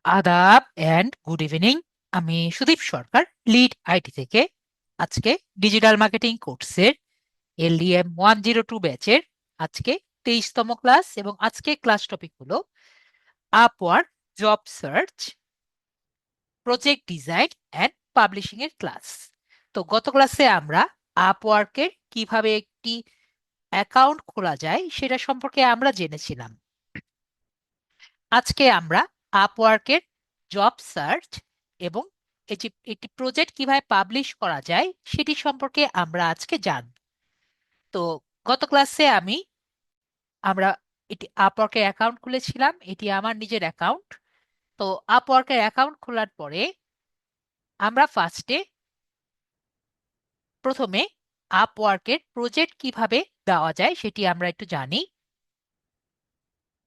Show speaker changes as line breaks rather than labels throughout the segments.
আদাব and good evening. আমি সুদীপ সরকার, lead IT থেকে। আজকে ডিজিটাল মার্কেটিং কোর্সের LDM 102 ব্যাচের আজকে 23তম ক্লাস, এবং আজকে ক্লাস টপিক হলো Upwork job search, project design and publishing এর ক্লাস। তো গত ক্লাসে আমরা আপওয়ার্কের কিভাবে একটি অ্যাকাউন্ট খোলা যায় সেটা সম্পর্কে আমরা জেনেছিলাম। আজকে আমরা আপওয়ার্কের জব সার্চ এবং একটি প্রজেক্ট কিভাবে পাবলিশ করা যায় সেটি সম্পর্কে আমরা আজকে জানব। তো গত ক্লাসে আমরা এটি আপওয়ার্কের অ্যাকাউন্ট খুলেছিলাম। এটি আমার নিজের অ্যাকাউন্ট। তো আপওয়ার্কের অ্যাকাউন্ট খোলার পরে আমরা প্রথমে আপওয়ার্কের প্রজেক্ট কিভাবে দেওয়া যায় সেটি আমরা একটু জানি।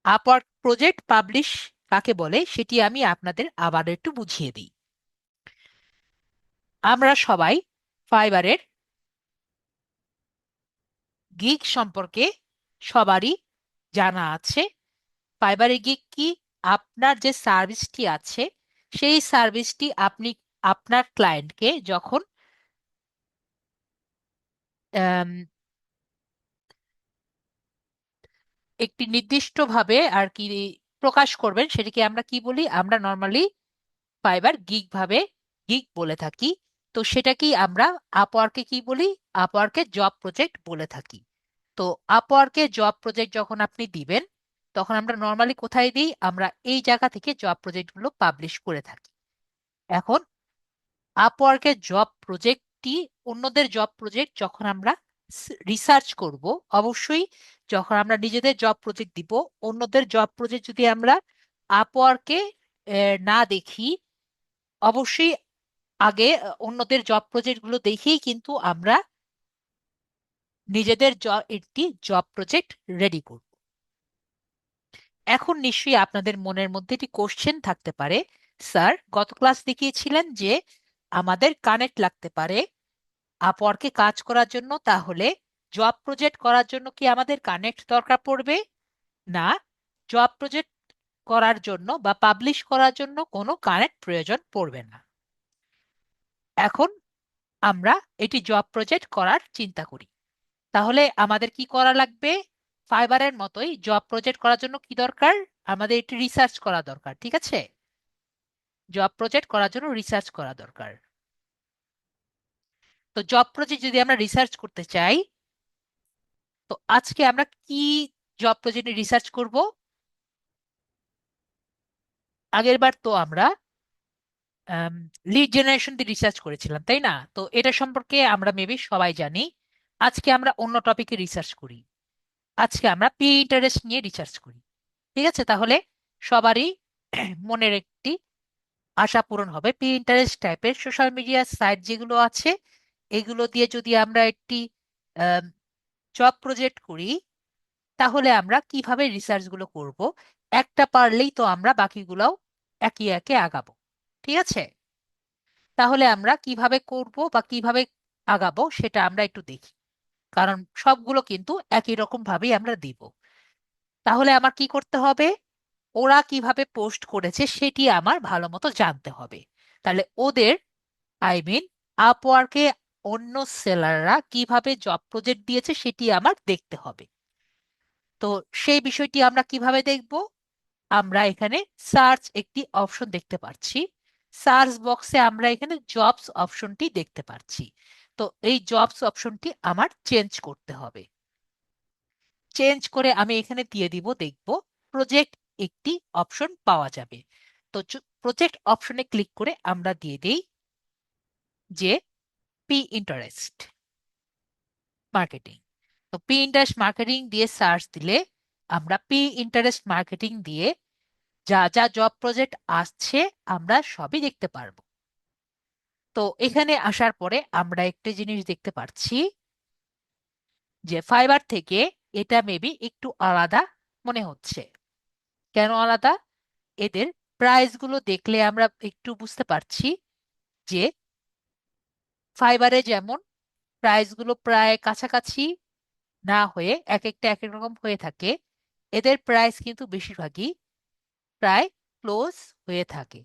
আপওয়ার্ক প্রজেক্ট পাবলিশ কাকে বলে সেটি আমি আপনাদের আবার একটু বুঝিয়ে দিই। আমরা সবাই ফাইবারের গিগ সম্পর্কে সবারই জানা আছে। ফাইবারের গিগ কি? আপনার যে সার্ভিসটি আছে সেই সার্ভিসটি আপনি আপনার ক্লায়েন্টকে যখন আম, একটি নির্দিষ্টভাবে আর কি প্রকাশ করবেন, সেটিকে আমরা কি বলি? আমরা নর্মালি ফাইবার গিগ বলে থাকি। তো সেটা কি আমরা আপওয়ার্কে কি বলি? আপওয়ার্কে জব প্রজেক্ট বলে থাকি। তো আপওয়ার্কে জব প্রজেক্ট যখন আপনি দিবেন তখন আমরা নর্মালি কোথায় দিই? আমরা এই জায়গা থেকে জব প্রজেক্টগুলো পাবলিশ করে থাকি। এখন আপওয়ার্কের জব প্রজেক্টটি অন্যদের জব প্রজেক্ট যখন আমরা রিসার্চ করব, অবশ্যই যখন আমরা নিজেদের জব প্রজেক্ট দিব, অন্যদের জব প্রজেক্ট যদি আমরা আপওয়ার্কে না দেখি, অবশ্যই আগে অন্যদের জব প্রজেক্ট গুলো দেখেই কিন্তু আমরা নিজেদের একটি জব প্রজেক্ট রেডি করব। এখন নিশ্চয়ই আপনাদের মনের মধ্যে একটি কোশ্চেন থাকতে পারে, স্যার গত ক্লাস দেখিয়েছিলেন যে আমাদের কানেক্ট লাগতে পারে আপওয়ার্কে কাজ করার জন্য, তাহলে জব প্রজেক্ট করার জন্য কি আমাদের কানেক্ট দরকার পড়বে? না, জব প্রজেক্ট করার জন্য বা পাবলিশ করার জন্য কোনো কানেক্ট প্রয়োজন পড়বে না। এখন আমরা এটি জব প্রজেক্ট করার চিন্তা করি, তাহলে আমাদের কি করা লাগবে? ফাইবারের মতোই জব প্রজেক্ট করার জন্য কি দরকার? আমাদের এটি রিসার্চ করা দরকার, ঠিক আছে? জব প্রজেক্ট করার জন্য রিসার্চ করা দরকার। তো জব প্রজেক্ট যদি আমরা রিসার্চ করতে চাই, তো আজকে আমরা কি জব প্রজেক্টে রিসার্চ করব? আগের বার তো আমরা লিড জেনারেশন দিয়ে রিসার্চ করেছিলাম, তাই না? তো এটা সম্পর্কে আমরা মেবি সবাই জানি। আজকে আমরা অন্য টপিকে রিসার্চ করি। আজকে আমরা ইন্টারেস্ট নিয়ে রিসার্চ করি। ঠিক আছে, তাহলে সবারই মনের একটি আশা পূরণ হবে। ইন্টারেস্ট টাইপের সোশ্যাল মিডিয়া সাইট যেগুলো আছে, এগুলো দিয়ে যদি আমরা একটি জব প্রজেক্ট করি, তাহলে আমরা কিভাবে রিসার্চ গুলো করব? একটা পারলেই তো আমরা বাকিগুলোও একে একে আগাবো। ঠিক আছে, তাহলে আমরা কিভাবে করব বা কিভাবে আগাবো সেটা আমরা একটু দেখি, কারণ সবগুলো কিন্তু একই রকম ভাবেই আমরা দিব। তাহলে আমার কি করতে হবে? ওরা কিভাবে পোস্ট করেছে সেটি আমার ভালো মতো জানতে হবে। তাহলে ওদের, আই মিন আপওয়ার্কে অন্য সেলাররা কিভাবে জব প্রজেক্ট দিয়েছে সেটি আমার দেখতে হবে। তো সেই বিষয়টি আমরা কিভাবে দেখব? আমরা এখানে সার্চ একটি অপশন দেখতে পাচ্ছি। সার্চ বক্সে আমরা এখানে জবস অপশনটি দেখতে পাচ্ছি। তো এই জবস অপশনটি আমার চেঞ্জ করতে হবে। চেঞ্জ করে আমি এখানে দিয়ে দিব, দেখব প্রজেক্ট একটি অপশন পাওয়া যাবে। তো প্রজেক্ট অপশনে ক্লিক করে আমরা দিয়ে দেই যে ইন্টারেস্ট মার্কেটিং। তো ইন্টারেস্ট মার্কেটিং দিয়ে সার্চ দিলে আমরা ইন্টারেস্ট মার্কেটিং দিয়ে যা যা জব প্রজেক্ট আসছে আমরা সবই দেখতে পারবো। তো এখানে আসার পরে আমরা একটা জিনিস দেখতে পাচ্ছি যে ফাইবার থেকে এটা মেবি একটু আলাদা মনে হচ্ছে। কেন আলাদা? এদের প্রাইস গুলো দেখলে আমরা একটু বুঝতে পারছি যে ফাইবারে যেমন প্রাইস গুলো প্রায় কাছাকাছি না হয়ে এক একটা এক এক রকম হয়ে থাকে, এদের প্রাইস কিন্তু বেশিরভাগই প্রায় ক্লোজ হয়ে থাকে।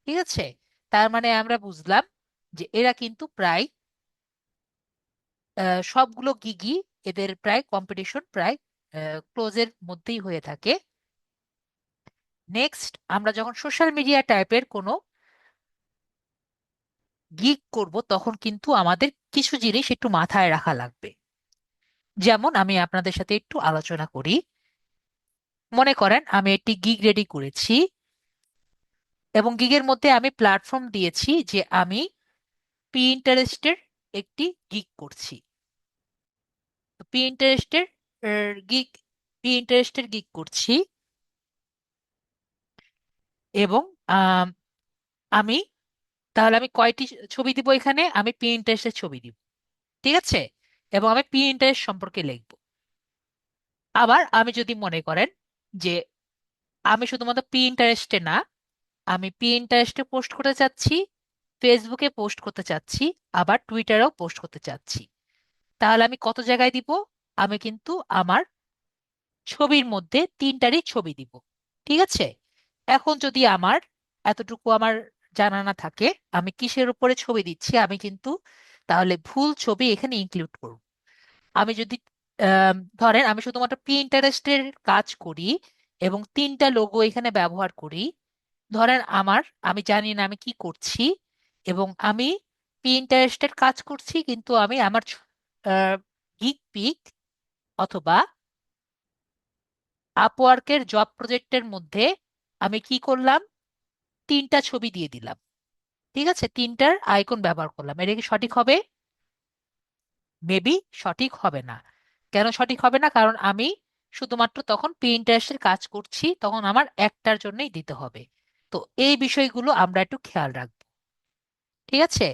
ঠিক আছে, তার মানে আমরা বুঝলাম যে এরা কিন্তু প্রায় সবগুলো গিগই এদের প্রায় কম্পিটিশন প্রায় ক্লোজের মধ্যেই হয়ে থাকে। নেক্সট, আমরা যখন সোশ্যাল মিডিয়া টাইপের কোনো গিগ করব তখন কিন্তু আমাদের কিছু জিনিস একটু মাথায় রাখা লাগবে। যেমন আমি আপনাদের সাথে একটু আলোচনা করি। মনে করেন আমি একটি গিগ রেডি করেছি এবং গিগের মধ্যে আমি প্ল্যাটফর্ম দিয়েছি যে আমি পিন্টারেস্টের একটি গিগ করছি। পিন্টারেস্টের গিগ পিন্টারেস্টের গিগ করছি এবং আম, আমি তাহলে আমি কয়টি ছবি দিব এখানে? আমি পিন্টারেস্টের ছবি দিব। ঠিক আছে, এবং আমি পিন্টারেস্ট সম্পর্কে লিখব। আবার আমি যদি মনে করেন যে আমি শুধুমাত্র পিন্টারেস্টে না, আমি পিন্টারেস্টে পোস্ট করতে চাচ্ছি, ফেসবুকে পোস্ট করতে চাচ্ছি, আবার টুইটারেও পোস্ট করতে চাচ্ছি, তাহলে আমি কত জায়গায় দিব? আমি কিন্তু আমার ছবির মধ্যে তিনটারই ছবি দিব। ঠিক আছে, এখন যদি আমার এতটুকু আমার জানা না থাকে আমি কিসের উপরে ছবি দিচ্ছি, আমি কিন্তু তাহলে ভুল ছবি এখানে ইনক্লুড করব। আমি যদি ধরেন আমি শুধুমাত্র পিন্টারেস্টের কাজ করি এবং তিনটা লোগো এখানে ব্যবহার করি, ধরেন আমি জানি না আমি কি করছি এবং আমি পিন্টারেস্টের কাজ করছি, কিন্তু আমি আমার গিগ পিক অথবা আপওয়ার্কের জব প্রজেক্টের মধ্যে আমি কি করলাম, তিনটা ছবি দিয়ে দিলাম। ঠিক আছে, তিনটার আইকন ব্যবহার করলাম। এটা কি সঠিক হবে? মেবি সঠিক হবে না। কেন সঠিক হবে না? কারণ আমি শুধুমাত্র তখন পিন্টারেস্টের কাজ করছি, তখন আমার একটার জন্যই দিতে হবে। তো এই বিষয়গুলো আমরা একটু খেয়াল রাখবো। ঠিক আছে,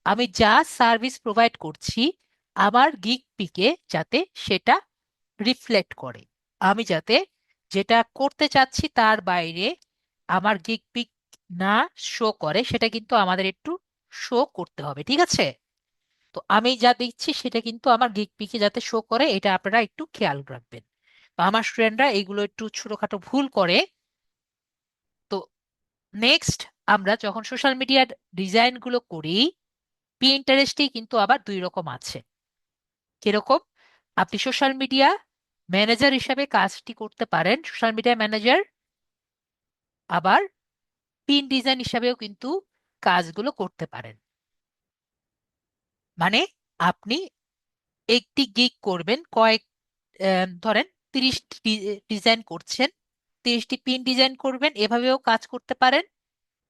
আমি যা সার্ভিস প্রোভাইড করছি আমার গিগ পিকে যাতে সেটা রিফ্লেক্ট করে, আমি যাতে যেটা করতে চাচ্ছি তার বাইরে আমার গিগ পিক না শো করে, সেটা কিন্তু আমাদের একটু শো করতে হবে। ঠিক আছে, তো আমি যা দিচ্ছি সেটা কিন্তু আমার গিগ পিকে যাতে শো করে, এটা আপনারা একটু খেয়াল রাখবেন। তো আমার স্টুডেন্টরা এগুলো একটু ছোটখাটো ভুল করে। তো নেক্সট, আমরা যখন সোশ্যাল মিডিয়ার ডিজাইন গুলো করি, পিন্টারেস্টে কিন্তু আবার দুই রকম আছে। কিরকম? আপনি সোশ্যাল মিডিয়া ম্যানেজার হিসাবে কাজটি করতে পারেন, সোশ্যাল মিডিয়া ম্যানেজার। আবার পিন ডিজাইন হিসাবেও কিন্তু কাজগুলো করতে পারেন। মানে আপনি একটি গিগ করবেন, ধরেন 30টি ডিজাইন করছেন, 30টি পিন ডিজাইন করবেন, এভাবেও কাজ করতে পারেন।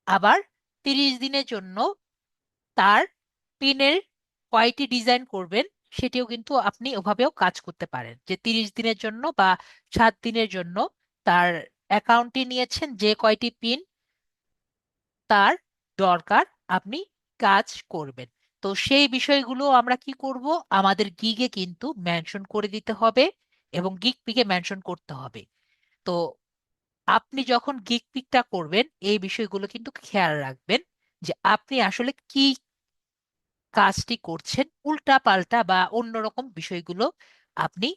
আবার 30 দিনের জন্য তার পিনের কয়টি ডিজাইন করবেন সেটিও কিন্তু আপনি ওভাবেও কাজ করতে পারেন, যে 30 দিনের জন্য বা 7 দিনের জন্য তার অ্যাকাউন্টে নিয়েছেন যে কয়টি পিন তার দরকার আপনি কাজ করবেন। তো সেই বিষয়গুলো আমরা কি করব, আমাদের গিগে কিন্তু মেনশন করে দিতে হবে এবং গিগ পিকে মেনশন করতে হবে। তো আপনি যখন গিগ পিকটা করবেন এই বিষয়গুলো কিন্তু খেয়াল রাখবেন যে আপনি আসলে কি কাজটি করছেন, উল্টা পাল্টা বা অন্যরকম বিষয়গুলো আপনি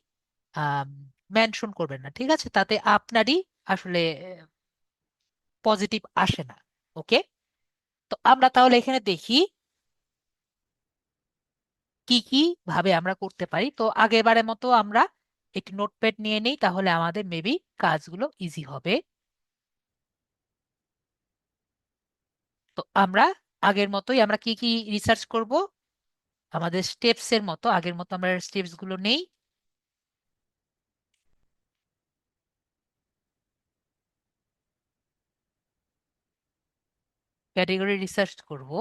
মেনশন করবেন না। ঠিক আছে, তাতে আপনারই আসলে পজিটিভ আসে না। ওকে, তো আমরা তাহলে এখানে দেখি কি কি ভাবে আমরা করতে পারি। তো আগেরবারের মতো আমরা একটি নোটপ্যাড নিয়ে নিই, তাহলে আমাদের মেবি কাজগুলো ইজি হবে। তো আমরা আগের মতোই আমরা কি কি রিসার্চ করব, আমাদের স্টেপস এর মতো আগের মতো আমরা স্টেপস গুলো নেই। ক্যাটেগরি রিসার্চ করব,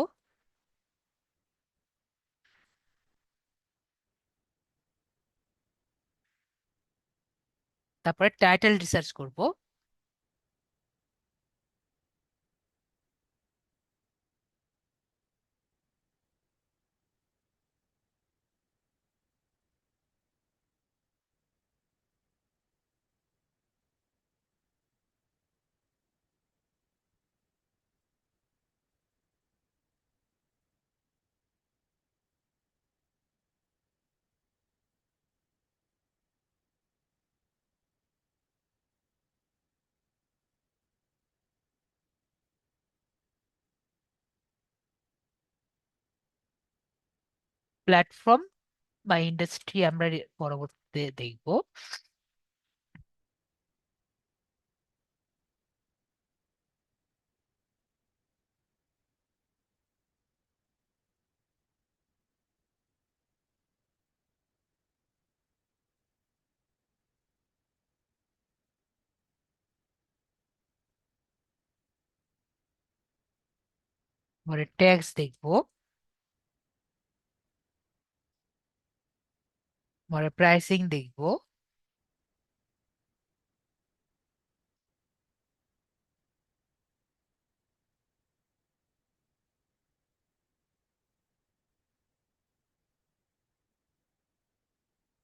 তারপরে টাইটেল রিসার্চ করব, প্ল্যাটফর্ম বা ইন্ডাস্ট্রি আমরা পরবর্তীতে দেখব। পরে ট্যাক্স দেখব। পরে প্রাইসিং দেখব।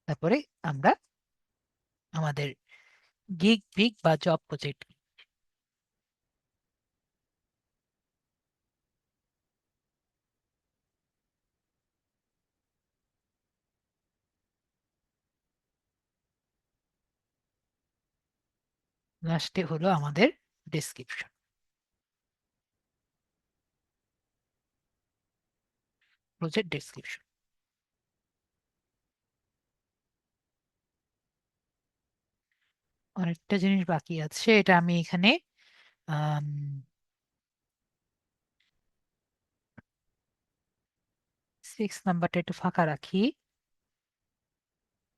তারপরে আমরা আমাদের গিগ বিগ বা জব প্রজেক্ট। লাস্টে হলো আমাদের ডেসক্রিপশন, প্রজেক্ট ডেসক্রিপশন। অনেকটা জিনিস বাকি আছে, এটা আমি এখানে 6 নাম্বারটা একটু ফাঁকা রাখি।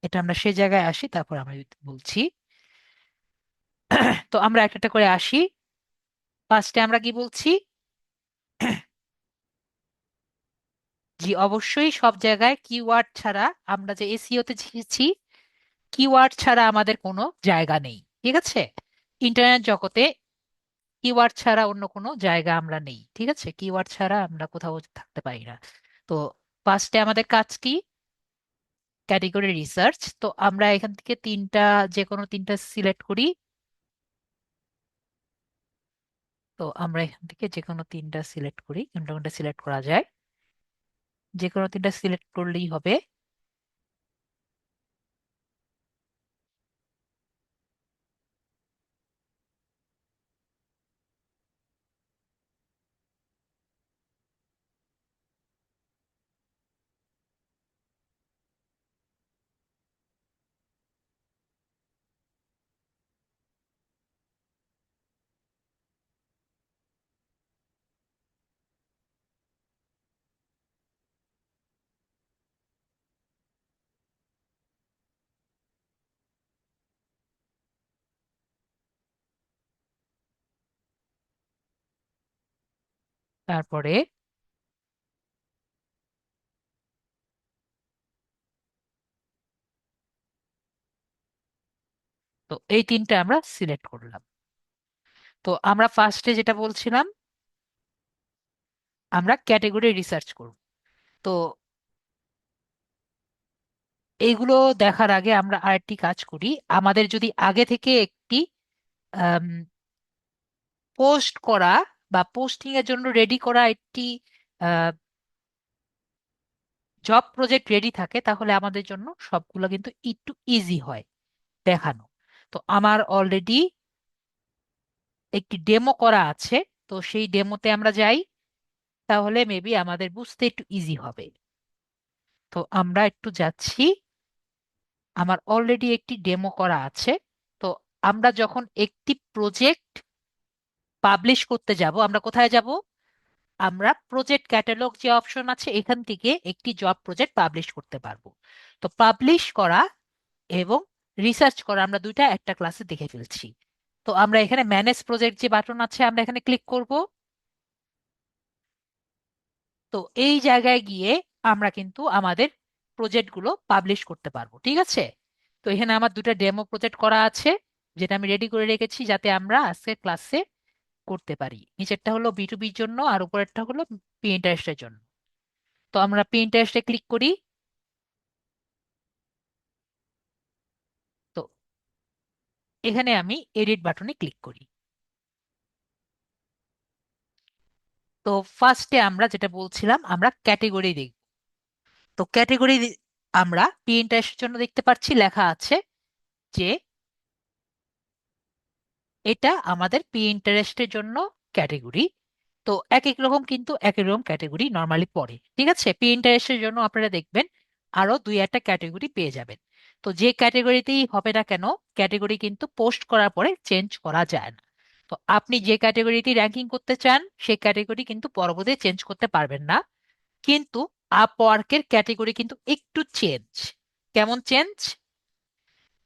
এটা আমরা সে জায়গায় আসি, তারপর আমরা বলছি। তো আমরা একটা একটা করে আসি। ফার্স্টে আমরা কি বলছি? জি, অবশ্যই সব জায়গায় কিওয়ার্ড ছাড়া, আমরা যে এসইও তে শিখেছি, কিওয়ার্ড ছাড়া আমাদের কোনো জায়গা নেই। ঠিক আছে? ইন্টারনেট জগতে কিওয়ার্ড ছাড়া অন্য কোনো জায়গা আমরা নেই। ঠিক আছে? কিওয়ার্ড ছাড়া আমরা কোথাও থাকতে পারি না। তো ফার্স্টে আমাদের কাজ কি? Category research. তো আমরা এখান থেকে যে কোনো তিনটা সিলেক্ট করি। তো আমরা এখান থেকে যে কোনো তিনটা সিলেক্ট করি। কোনটা কোনটা সিলেক্ট করা যায়? যে কোনো তিনটা সিলেক্ট করলেই হবে। তারপরে তো এই তিনটা আমরা সিলেক্ট করলাম। তো আমরা ফার্স্টে যেটা বলছিলাম, আমরা ক্যাটেগরি রিসার্চ করব। তো এইগুলো দেখার আগে আমরা আরেকটি কাজ করি। আমাদের যদি আগে থেকে একটি পোস্ট করা বা পোস্টিং এর জন্য রেডি করা একটি জব প্রজেক্ট রেডি থাকে, তাহলে আমাদের জন্য সবগুলো কিন্তু একটু ইজি হয় দেখানো। তো আমার অলরেডি একটি ডেমো করা আছে। তো সেই ডেমোতে আমরা যাই, তাহলে মেবি আমাদের বুঝতে একটু ইজি হবে। তো আমরা একটু যাচ্ছি। আমার অলরেডি একটি ডেমো করা আছে। তো আমরা যখন একটি প্রজেক্ট পাবলিশ করতে যাব, আমরা কোথায় যাব? আমরা প্রজেক্ট ক্যাটালগ যে অপশন আছে, এখান থেকে একটি জব প্রজেক্ট পাবলিশ করতে পারবো। তো পাবলিশ করা এবং রিসার্চ করা আমরা দুইটা একটা ক্লাসে দেখে ফেলছি। তো আমরা এখানে ম্যানেজ প্রজেক্ট যে বাটন আছে, আমরা এখানে ক্লিক করব। তো এই জায়গায় গিয়ে আমরা কিন্তু আমাদের প্রজেক্টগুলো পাবলিশ করতে পারবো। ঠিক আছে? তো এখানে আমার দুটো ডেমো প্রজেক্ট করা আছে, যেটা আমি রেডি করে রেখেছি যাতে আমরা আজকে ক্লাসে করতে পারি। নিচেরটা হলো B2Bর জন্য, আর উপরেরটা হলো পিন্টারেস্টের জন্য। তো আমরা পিন্টারেস্টে ক্লিক করি। তো এখানে আমি এডিট বাটনে ক্লিক করি। তো ফার্স্টে আমরা যেটা বলছিলাম, আমরা ক্যাটেগরি দেখব। তো ক্যাটেগরি আমরা পিন্টারেস্টের জন্য দেখতে পাচ্ছি লেখা আছে যে এটা আমাদের পিন্টারেস্টের জন্য ক্যাটেগরি। তো এক এক রকম কিন্তু এক এক রকম ক্যাটাগরি নর্মালি পড়ে। ঠিক আছে, পিন্টারেস্টের জন্য আপনারা দেখবেন আরো দুই একটা ক্যাটাগরি পেয়ে যাবেন। তো যে ক্যাটাগরিতেই হবে না কেন, ক্যাটাগরি কিন্তু পোস্ট করার পরে চেঞ্জ করা যায় না। তো আপনি যে ক্যাটাগরিতে র্যাঙ্কিং করতে চান সেই ক্যাটাগরি কিন্তু পরবর্তীতে চেঞ্জ করতে পারবেন না। কিন্তু আপওয়ার্কের ক্যাটাগরি কিন্তু একটু চেঞ্জ। কেমন চেঞ্জ?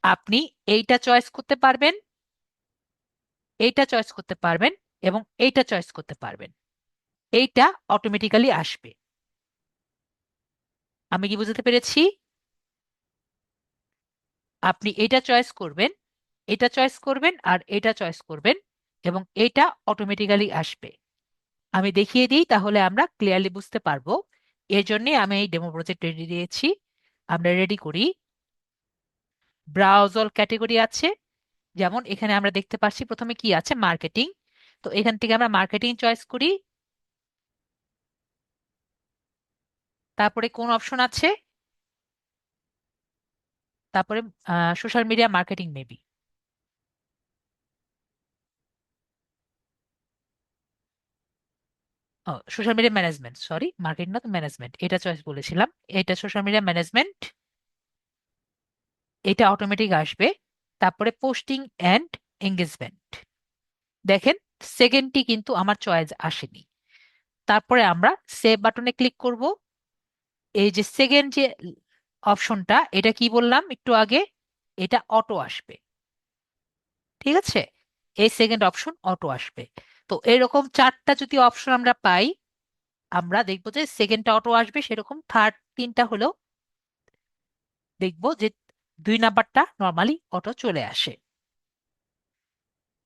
আপনি এইটা চয়েস করতে পারবেন, এইটা চয়েস করতে পারবেন, এবং এইটা চয়েস করতে পারবেন। এইটা অটোমেটিক্যালি আসবে। আমি কি বুঝতে পেরেছি? আপনি এটা চয়েস করবেন, এটা চয়েস করবেন, আর এটা চয়েস করবেন, এবং এটা অটোমেটিক্যালি আসবে। আমি দেখিয়ে দিই, তাহলে আমরা ক্লিয়ারলি বুঝতে পারবো। এর জন্য আমি এই ডেমো প্রজেক্ট রেডি দিয়েছি। আমরা রেডি করি। ব্রাউজ অল ক্যাটাগরি আছে, যেমন এখানে আমরা দেখতে পাচ্ছি প্রথমে কি আছে, মার্কেটিং। তো এখান থেকে আমরা মার্কেটিং চয়েস করি। তারপরে কোন অপশন আছে? তারপরে social media marketing maybe, social media management, sorry marketing না, তো ম্যানেজমেন্ট, এটা চয়েস বলেছিলাম। এটা সোশ্যাল মিডিয়া ম্যানেজমেন্ট, এটা অটোমেটিক আসবে। তারপরে পোস্টিং অ্যান্ড এঙ্গেজমেন্ট, দেখেন সেকেন্ডটি কিন্তু আমার চয়েস আসেনি। তারপরে আমরা সেভ বাটনে ক্লিক করব। এই যে সেকেন্ড যে অপশনটা, এটা কি বললাম একটু আগে, এটা অটো আসবে। ঠিক আছে, এই সেকেন্ড অপশন অটো আসবে। তো এরকম চারটা যদি অপশন আমরা পাই, আমরা দেখবো যে সেকেন্ডটা অটো আসবে, সেরকম থার্ড তিনটা হলেও দেখবো যে দুই নাম্বারটা নর্মালি অটো চলে আসে।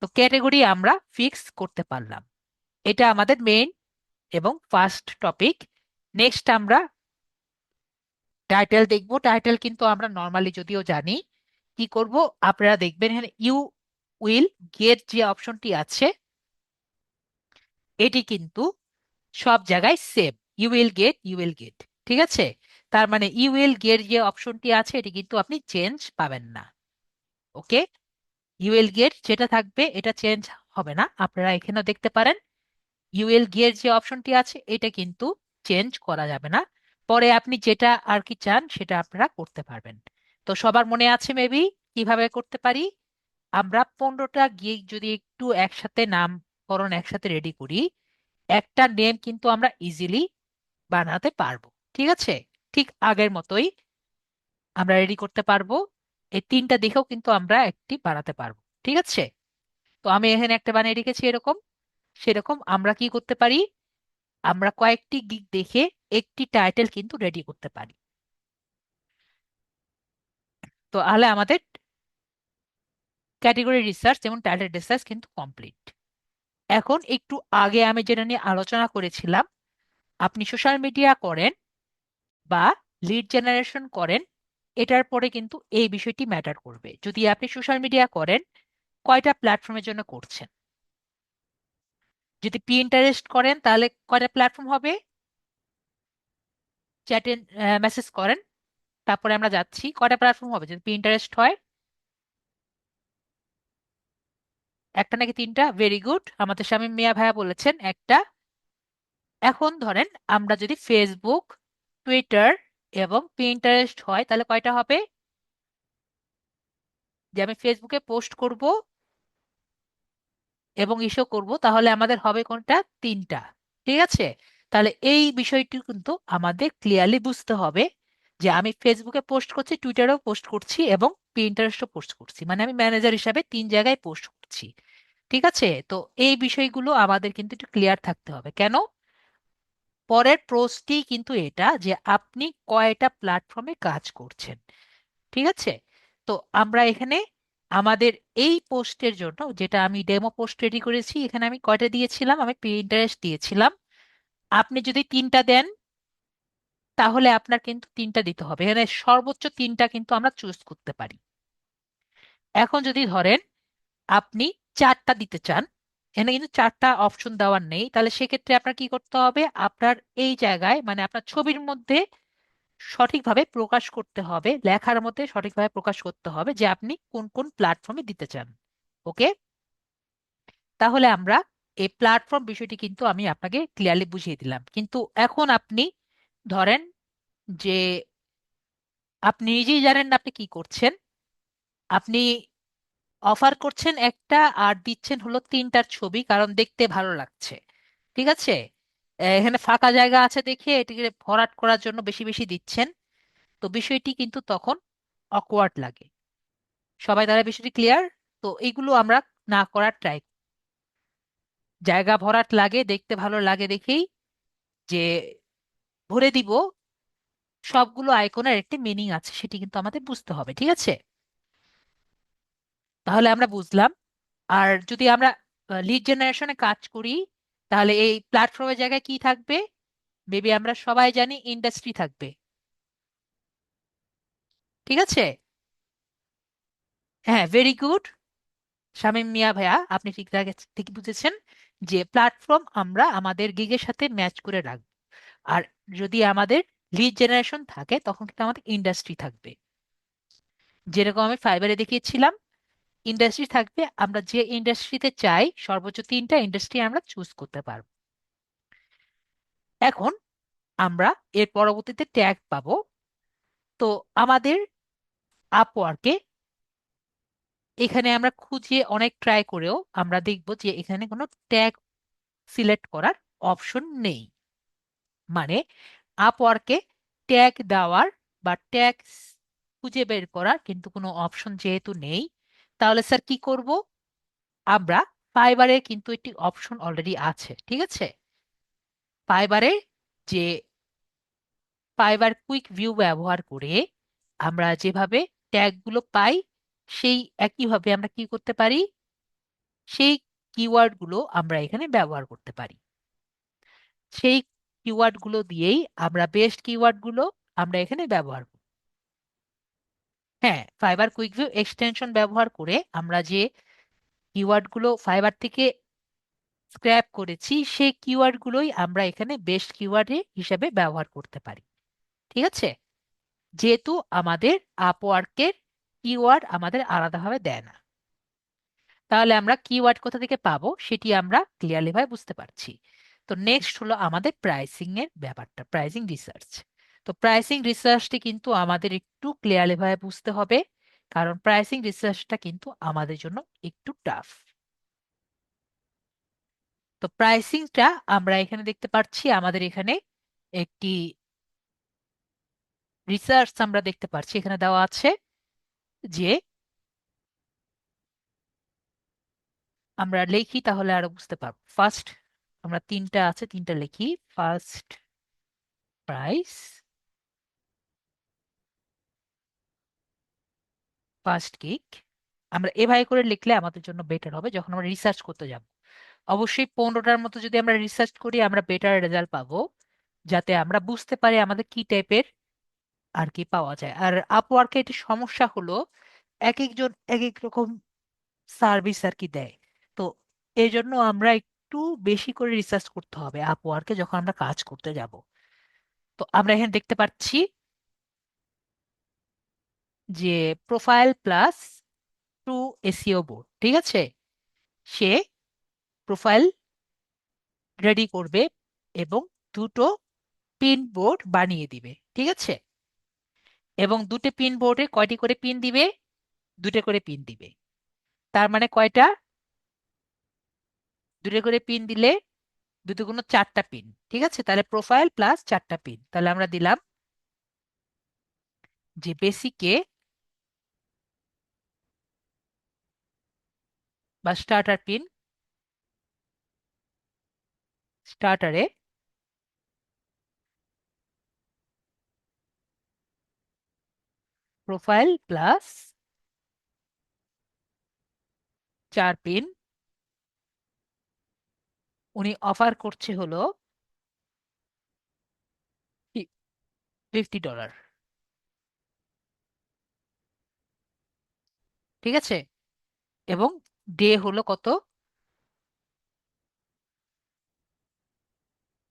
তো ক্যাটাগরি আমরা ফিক্স করতে পারলাম। এটা আমাদের মেইন এবং ফার্স্ট টপিক। নেক্সট আমরা টাইটেল দেখব। টাইটেল কিন্তু আমরা নর্মালি যদিও জানি, কি করব, আপনারা দেখবেন এখানে ইউ উইল গেট যে অপশনটি আছে, এটি কিন্তু সব জায়গায় same. You will get, you will get. ঠিক আছে, তার মানে ইউ উইল গেট যে অপশনটি আছে এটি কিন্তু আপনি চেঞ্জ পাবেন না। ওকে, ইউ উইল গেট যেটা থাকবে এটা চেঞ্জ হবে না। আপনারা এখানেও দেখতে পারেন ইউএল গিয়ার যে অপশনটি আছে এটা কিন্তু চেঞ্জ করা যাবে না। পরে আপনি যেটা আর কি চান সেটা আপনারা করতে পারবেন। তো সবার মনে আছে মেবি কিভাবে করতে পারি? আমরা 15টা গিগ যদি একটু একসাথে নামকরণ একসাথে রেডি করি, একটা নেম কিন্তু আমরা ইজিলি বানাতে পারবো। ঠিক আছে, ঠিক আগের মতোই আমরা রেডি করতে পারবো। এই তিনটা দেখেও কিন্তু আমরা একটি বানাতে পারবো। ঠিক আছে, তো আমি এখানে একটা বানিয়ে রেখেছি এরকম। সেরকম আমরা কি করতে পারি, আমরা কয়েকটি গিগ দেখে একটি টাইটেল কিন্তু রেডি করতে পারি। তো তাহলে আমাদের ক্যাটেগরি রিসার্চ এবং টাইটেল রিসার্চ কিন্তু কমপ্লিট। এখন একটু আগে আমি যেটা নিয়ে আলোচনা করেছিলাম, আপনি সোশ্যাল মিডিয়া করেন বা লিড জেনারেশন করেন, এটার পরে কিন্তু এই বিষয়টি ম্যাটার করবে। যদি আপনি সোশ্যাল মিডিয়া করেন, কয়টা প্ল্যাটফর্মের জন্য করছেন? যদি পিন্টারেস্ট করেন তাহলে কয়টা প্ল্যাটফর্ম হবে? চ্যাটে মেসেজ করেন, তারপরে আমরা যাচ্ছি কয়টা প্ল্যাটফর্ম হবে যদি পিন্টারেস্ট হয়? একটা নাকি তিনটা? ভেরি গুড, আমাদের শামীম মিয়া ভাইয়া বলেছেন একটা। এখন ধরেন আমরা যদি ফেসবুক, টুইটার এবং পিন্টারেস্ট হয় তাহলে কয়টা হবে? যে আমি ফেসবুকে পোস্ট করব এবং ইস্যু করব, তাহলে আমাদের হবে কোনটা? তিনটা। ঠিক আছে, তাহলে এই বিষয়টি কিন্তু আমাদের ক্লিয়ারলি বুঝতে হবে যে আমি ফেসবুকে পোস্ট করছি, টুইটারেও পোস্ট করছি, এবং পিন্টারেস্টও পোস্ট করছি, মানে আমি ম্যানেজার হিসাবে তিন জায়গায় পোস্ট করছি। ঠিক আছে, তো এই বিষয়গুলো আমাদের কিন্তু একটু ক্লিয়ার থাকতে হবে। কেন? পরের প্রশ্নটি কিন্তু এটা যে আপনি কয়টা প্ল্যাটফর্মে কাজ করছেন। ঠিক আছে, তো আমরা এখানে আমাদের এই পোস্টের জন্য, যেটা আমি ডেমো পোস্ট রেডি করেছি, এখানে আমি কয়টা দিয়েছিলাম? আমি পিন্টারেস্ট দিয়েছিলাম। আপনি যদি তিনটা দেন তাহলে আপনার কিন্তু তিনটা দিতে হবে। এখানে সর্বোচ্চ তিনটা কিন্তু আমরা চুজ করতে পারি। এখন যদি ধরেন আপনি চারটা দিতে চান, এখানে কিন্তু চারটা অপশন দেওয়ার নেই, তাহলে সেক্ষেত্রে আপনার কি করতে হবে? আপনার এই জায়গায় মানে আপনার ছবির মধ্যে সঠিকভাবে প্রকাশ করতে হবে, লেখার মধ্যে সঠিকভাবে প্রকাশ করতে হবে যে আপনি কোন কোন প্ল্যাটফর্মে দিতে চান। ওকে, তাহলে আমরা এই প্ল্যাটফর্ম বিষয়টি কিন্তু আমি আপনাকে ক্লিয়ারলি বুঝিয়ে দিলাম, কিন্তু এখন আপনি ধরেন যে আপনি নিজেই জানেন না আপনি কি করছেন। আপনি অফার করছেন একটা আর দিচ্ছেন হলো তিনটার ছবি, কারণ দেখতে ভালো লাগছে। ঠিক আছে, এখানে ফাঁকা জায়গা আছে দেখে এটিকে ভরাট করার জন্য বেশি বেশি দিচ্ছেন। তো বিষয়টি কিন্তু তখন অকওয়ার্ড লাগে। সবাই তারা বিষয়টি ক্লিয়ার? তো এইগুলো আমরা না করার ট্রাই। জায়গা ভরাট লাগে, দেখতে ভালো লাগে দেখেই যে ভরে দিব, সবগুলো আইকনের একটি মিনিং আছে সেটি কিন্তু আমাদের বুঝতে হবে। ঠিক আছে, তাহলে আমরা বুঝলাম। আর যদি আমরা লিড জেনারেশনে কাজ করি, তাহলে এই প্ল্যাটফর্মের জায়গায় কি থাকবে? মেবি আমরা সবাই জানি ইন্ডাস্ট্রি থাকবে। ঠিক আছে, হ্যাঁ, ভেরি গুড শামীম মিয়া ভাইয়া, আপনি ঠিক বুঝেছেন যে প্ল্যাটফর্ম আমরা আমাদের গিগের সাথে ম্যাচ করে রাখবো। আর যদি আমাদের লিড জেনারেশন থাকে তখন কিন্তু আমাদের ইন্ডাস্ট্রি থাকবে। যেরকম আমি ফাইবারে দেখিয়েছিলাম, ইন্ডাস্ট্রি থাকবে, আমরা যে ইন্ডাস্ট্রিতে চাই সর্বোচ্চ তিনটা ইন্ডাস্ট্রি আমরা চুজ করতে পারবো। এখন আমরা এর পরবর্তীতে ট্যাগ পাবো। তো আমাদের আপওয়ার্কে এখানে আমরা খুঁজে অনেক ট্রাই করেও আমরা দেখব যে এখানে কোনো ট্যাগ সিলেক্ট করার অপশন নেই। মানে আপওয়ার্কে ট্যাগ দেওয়ার বা ট্যাগ খুঁজে বের করার কিন্তু কোনো অপশন যেহেতু নেই, তাহলে স্যার কি করব? আমরা ফাইবারে কিন্তু একটি অপশন অলরেডি আছে। ঠিক আছে, ফাইবারে যে ফাইবার কুইক ভিউ ব্যবহার করে আমরা যেভাবে ট্যাগগুলো পাই, সেই একইভাবে আমরা কি করতে পারি? সেই কিওয়ার্ডগুলো আমরা এখানে ব্যবহার করতে পারি। সেই কিওয়ার্ডগুলো দিয়েই আমরা বেস্ট কিওয়ার্ডগুলো আমরা এখানে ব্যবহার করি। হ্যাঁ, ফাইবার কুইক ভিউ এক্সটেনশন ব্যবহার করে আমরা যে কিওয়ার্ডগুলো ফাইবার থেকে স্ক্র্যাপ করেছি সেই কিওয়ার্ডগুলোই আমরা এখানে বেস্ট কিওয়ার্ড হিসেবে ব্যবহার করতে পারি। ঠিক আছে, যেহেতু আমাদের আপওয়ার্কের কিওয়ার্ড আমাদের আলাদাভাবে দেয় না, তাহলে আমরা কিওয়ার্ড কোথা থেকে পাবো সেটি আমরা ক্লিয়ারলি ভাবে বুঝতে পারছি। তো নেক্সট হলো আমাদের প্রাইসিং এর ব্যাপারটা, প্রাইসিং রিসার্চ। তো প্রাইসিং রিসার্চটি কিন্তু আমাদের একটু ক্লিয়ারলি ভাবে বুঝতে হবে, কারণ প্রাইসিং রিসার্চটা কিন্তু আমাদের জন্য একটু টাফ। তো প্রাইসিংটা আমরা এখানে দেখতে পাচ্ছি, আমাদের এখানে একটি রিসার্চ আমরা দেখতে পাচ্ছি এখানে দেওয়া আছে যে আমরা লিখি তাহলে আরো বুঝতে পারবো। ফার্স্ট, আমরা তিনটা আছে, তিনটা লিখি। First price, first kick. আমরা এভাবে করে লিখলে আমাদের জন্য বেটার হবে যখন আমরা রিসার্চ করতে যাব। অবশ্যই 15টার মতো যদি আমরা রিসার্চ করি আমরা বেটার রেজাল্ট পাবো, যাতে আমরা বুঝতে পারি আমাদের কি টাইপের আর কি পাওয়া যায়। আর আপওয়ার্কে এটি সমস্যা হলো এক একজন এক এক রকম সার্ভিস আর কি দেয়। তো এই জন্য আমরা একটু বেশি করে রিসার্চ করতে হবে আপওয়ার্কে যখন আমরা কাজ করতে যাব। তো আমরা এখানে দেখতে পাচ্ছি যে profile plus two SEO board. ঠিক আছে, সে প্রোফাইল রেডি করবে এবং দুটো পিন বোর্ড বানিয়ে দিবে। ঠিক আছে, এবং দুটো পিন বোর্ডে কয়টি করে পিন দিবে? দুটো করে পিন দিবে। তার মানে কয়টা? দুটো করে পিন দিলে দুটো কোনো চারটা পিন। ঠিক আছে, তাহলে প্রোফাইল প্লাস চারটা পিন। তাহলে আমরা দিলাম যে বেসিকে বা স্টার্টার পিন, স্টার্টারে প্রোফাইল প্লাস 4 পিন। উনি অফার করছে হলো $50। ঠিক আছে, এবং ডে হলো কত?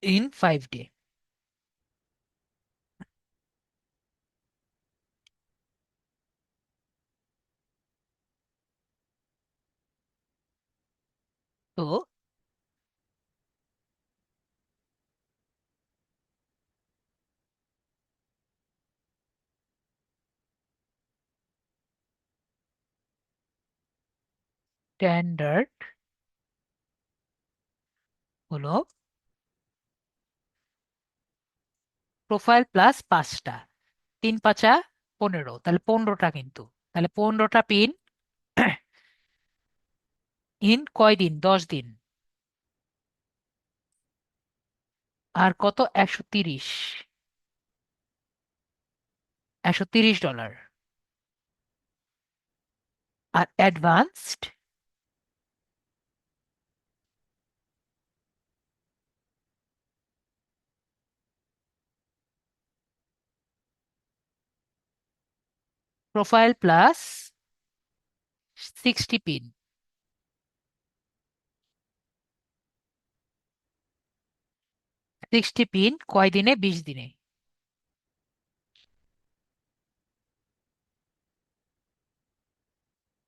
In 5 day. তো স্ট্যান্ডার্ড হলো প্রোফাইল প্লাস 5টা, 3 5 15, তাহলে 15টা কিন্তু। তাহলে 15টা পিন ইন কয়দিন? 10 দিন। আর কত? 130, $130। আর advanced profile plus 60 pin, 60 pin কয় দিনে? 20 দিনে।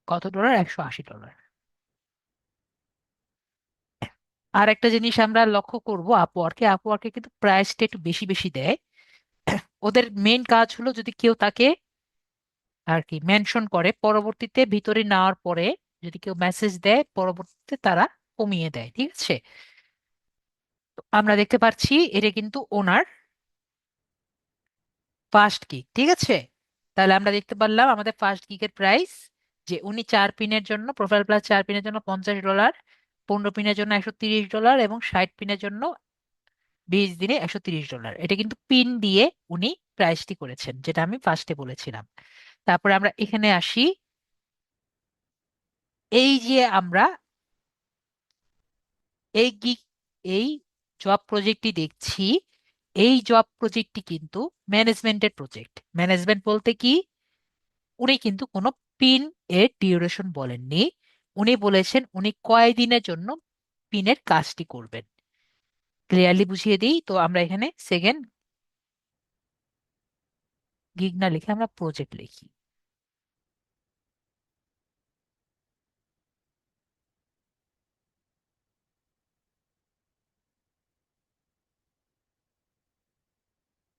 কত ডলার? $180। আর একটা জিনিস আমরা লক্ষ্য করব, আপওয়ার্কে, আপওয়ার্কে কিন্তু প্রাইসটা একটু বেশি বেশি দেয়। ওদের মেইন কাজ হলো যদি কেউ তাকে আর কি মেনশন করে, পরবর্তীতে ভিতরে নেওয়ার পরে যদি কেউ মেসেজ দেয়, পরবর্তীতে তারা কমিয়ে দেয়। ঠিক আছে? তো আমরা দেখতে পাচ্ছি এটা কিন্তু ওনার ফার্স্ট গিগ। ঠিক আছে? তাহলে আমরা দেখতে পারলাম আমাদের ফার্স্ট গিগের প্রাইস, যে উনি 4 পিনের জন্য, প্রোফাইল প্লাস 4 পিনের জন্য $50, 15 পিনের জন্য $130, এবং 60 পিনের জন্য 20 দিনে $130। এটা কিন্তু পিন দিয়ে উনি প্রাইসটি করেছেন, যেটা আমি ফার্স্টে বলেছিলাম। তারপরে আমরা এখানে আসি। এই যে আমরা এই গিগ, এই জব প্রজেক্টটি দেখছি, এই জব প্রজেক্টটি কিন্তু ম্যানেজমেন্টের প্রজেক্ট। ম্যানেজমেন্ট বলতে কি? উনি কিন্তু কোনো পিন এর ডিউরেশন বলেননি। উনি বলেছেন উনি কয়দিনের জন্য পিনের কাজটি করবেন। ক্লিয়ারলি বুঝিয়ে দিই, তো আমরা এখানে সেকেন্ড গিগ না লিখে আমরা প্রজেক্ট লিখি।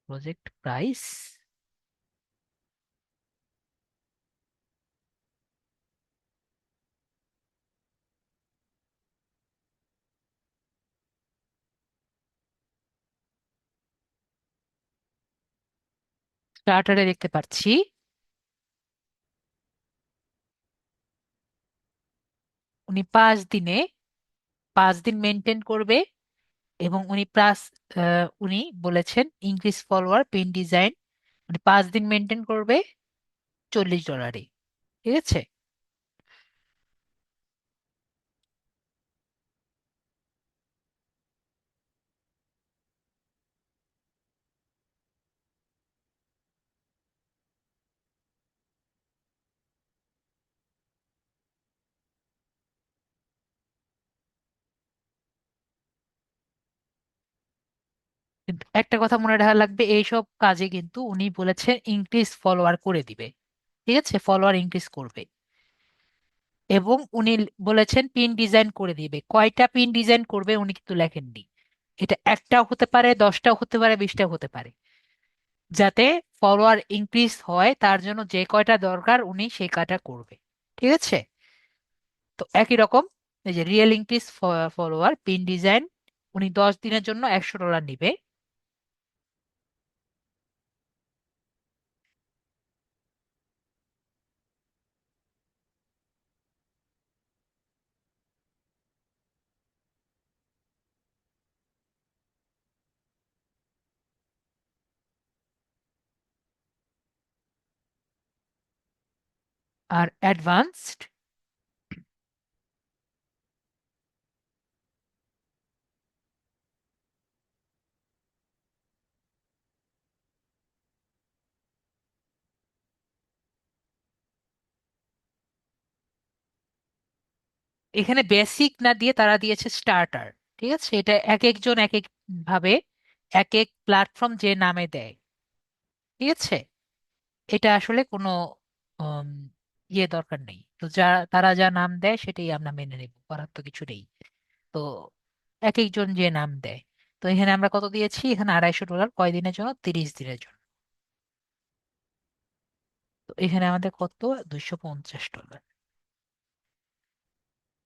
প্রজেক্ট প্রাইস স্টার্টারে দেখতে পাচ্ছি উনি 5 দিনে, 5 দিন মেনটেন করবে। এবং উনি প্লাস উনি বলেছেন ইনক্রিজ ফলোয়ার পেন ডিজাইন, উনি 5 দিন মেনটেন করবে $40। ঠিক আছে? কিন্তু একটা কথা মনে রাখা লাগবে, এইসব কাজে কিন্তু উনি বলেছেন ইনক্রিজ ফলোয়ার করে দিবে। ঠিক আছে? ফলোয়ার ইনক্রিজ করবে। এবং উনি বলেছেন পিন ডিজাইন করে দিবে। কয়টা পিন ডিজাইন করবে উনি কিন্তু লেখেননি। এটা একটাও হতে পারে, 10টাও হতে পারে, 20টাও হতে পারে। যাতে ফলোয়ার ইনক্রিজ হয় তার জন্য যে কয়টা দরকার উনি সেই কয়টা করবে। ঠিক আছে? তো একই রকম, এই যে real increase follower pin design, উনি 10 দিনের জন্য $100 নিবে। আর অ্যাডভান্সড এখানে বেসিক না দিয়ে তারা দিয়েছে স্টার্টার। ঠিক আছে? এটা এক একজন এক এক ভাবে, এক এক প্ল্যাটফর্ম যে নামে দেয়। ঠিক আছে? এটা আসলে কোনো উম, ইয়ে দরকার নেই। তো যা তারা যা নাম দেয় সেটাই আমরা মেনে নেব, করার তো কিছু নেই। তো এক একজন যে নাম দেয়। তো এখানে আমরা কত দিয়েছি? এখানে $250 কয়দিনের জন্য? 30 দিনের জন্য। তো এখানে আমাদের কত? $250।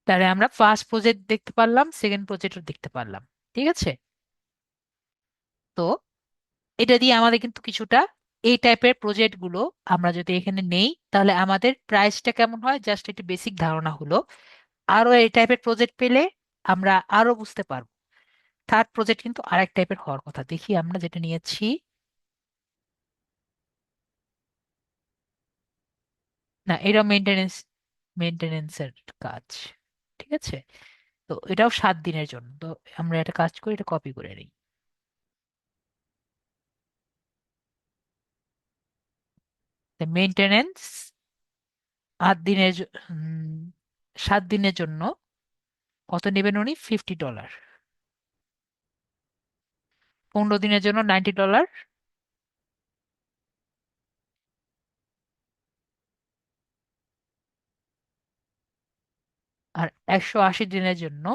তাহলে আমরা ফার্স্ট প্রজেক্ট দেখতে পারলাম, সেকেন্ড প্রজেক্টও দেখতে পারলাম। ঠিক আছে। তো এটা দিয়ে আমাদের কিন্তু কিছুটা এই টাইপের প্রজেক্ট গুলো আমরা যদি এখানে নেই, তাহলে আমাদের প্রাইসটা কেমন হয় জাস্ট একটু বেসিক ধারণা হলো। আরো এই টাইপের প্রজেক্ট পেলে আমরা আরো বুঝতে পারবো। থার্ড প্রজেক্ট কিন্তু আরেক টাইপের হওয়ার কথা, দেখি আমরা যেটা নিয়েছি। না, এটা মেনটেনেন্সের কাজ। ঠিক আছে। তো এটাও 7 দিনের জন্য। তো আমরা একটা কাজ করি, এটা কপি করে নিই। মেনটেনেন্স 8 দিনের 7 দিনের জন্য কত নেবেন উনি? $50। 15 দিনের জন্য $90। আর 180 দিনের জন্য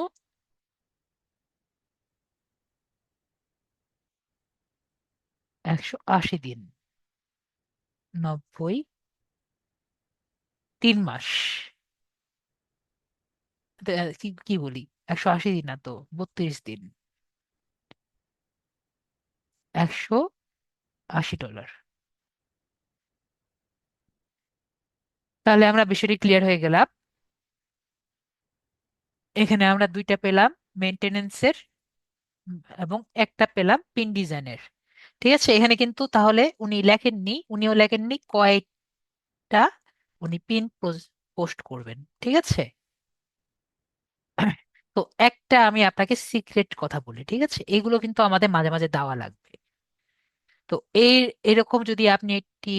180 দিন, 90, 3 মাস। কি কি বলি, 180 দিন না তো, 32 দিন, $180। তাহলে আমরা বিষয়টি ক্লিয়ার হয়ে গেলাম। এখানে আমরা দুইটা পেলাম, মেনটেনেন্সের এবং একটা পেলাম পিন ডিজাইনের। ঠিক আছে। এখানে কিন্তু তাহলে উনিও লেখেননি কয়েকটা উনি পিন পোস্ট করবেন। ঠিক আছে। তো একটা আমি আপনাকে সিক্রেট কথা বলি, ঠিক আছে, এগুলো কিন্তু আমাদের মাঝে মাঝে দেওয়া লাগবে। তো এরকম যদি আপনি একটি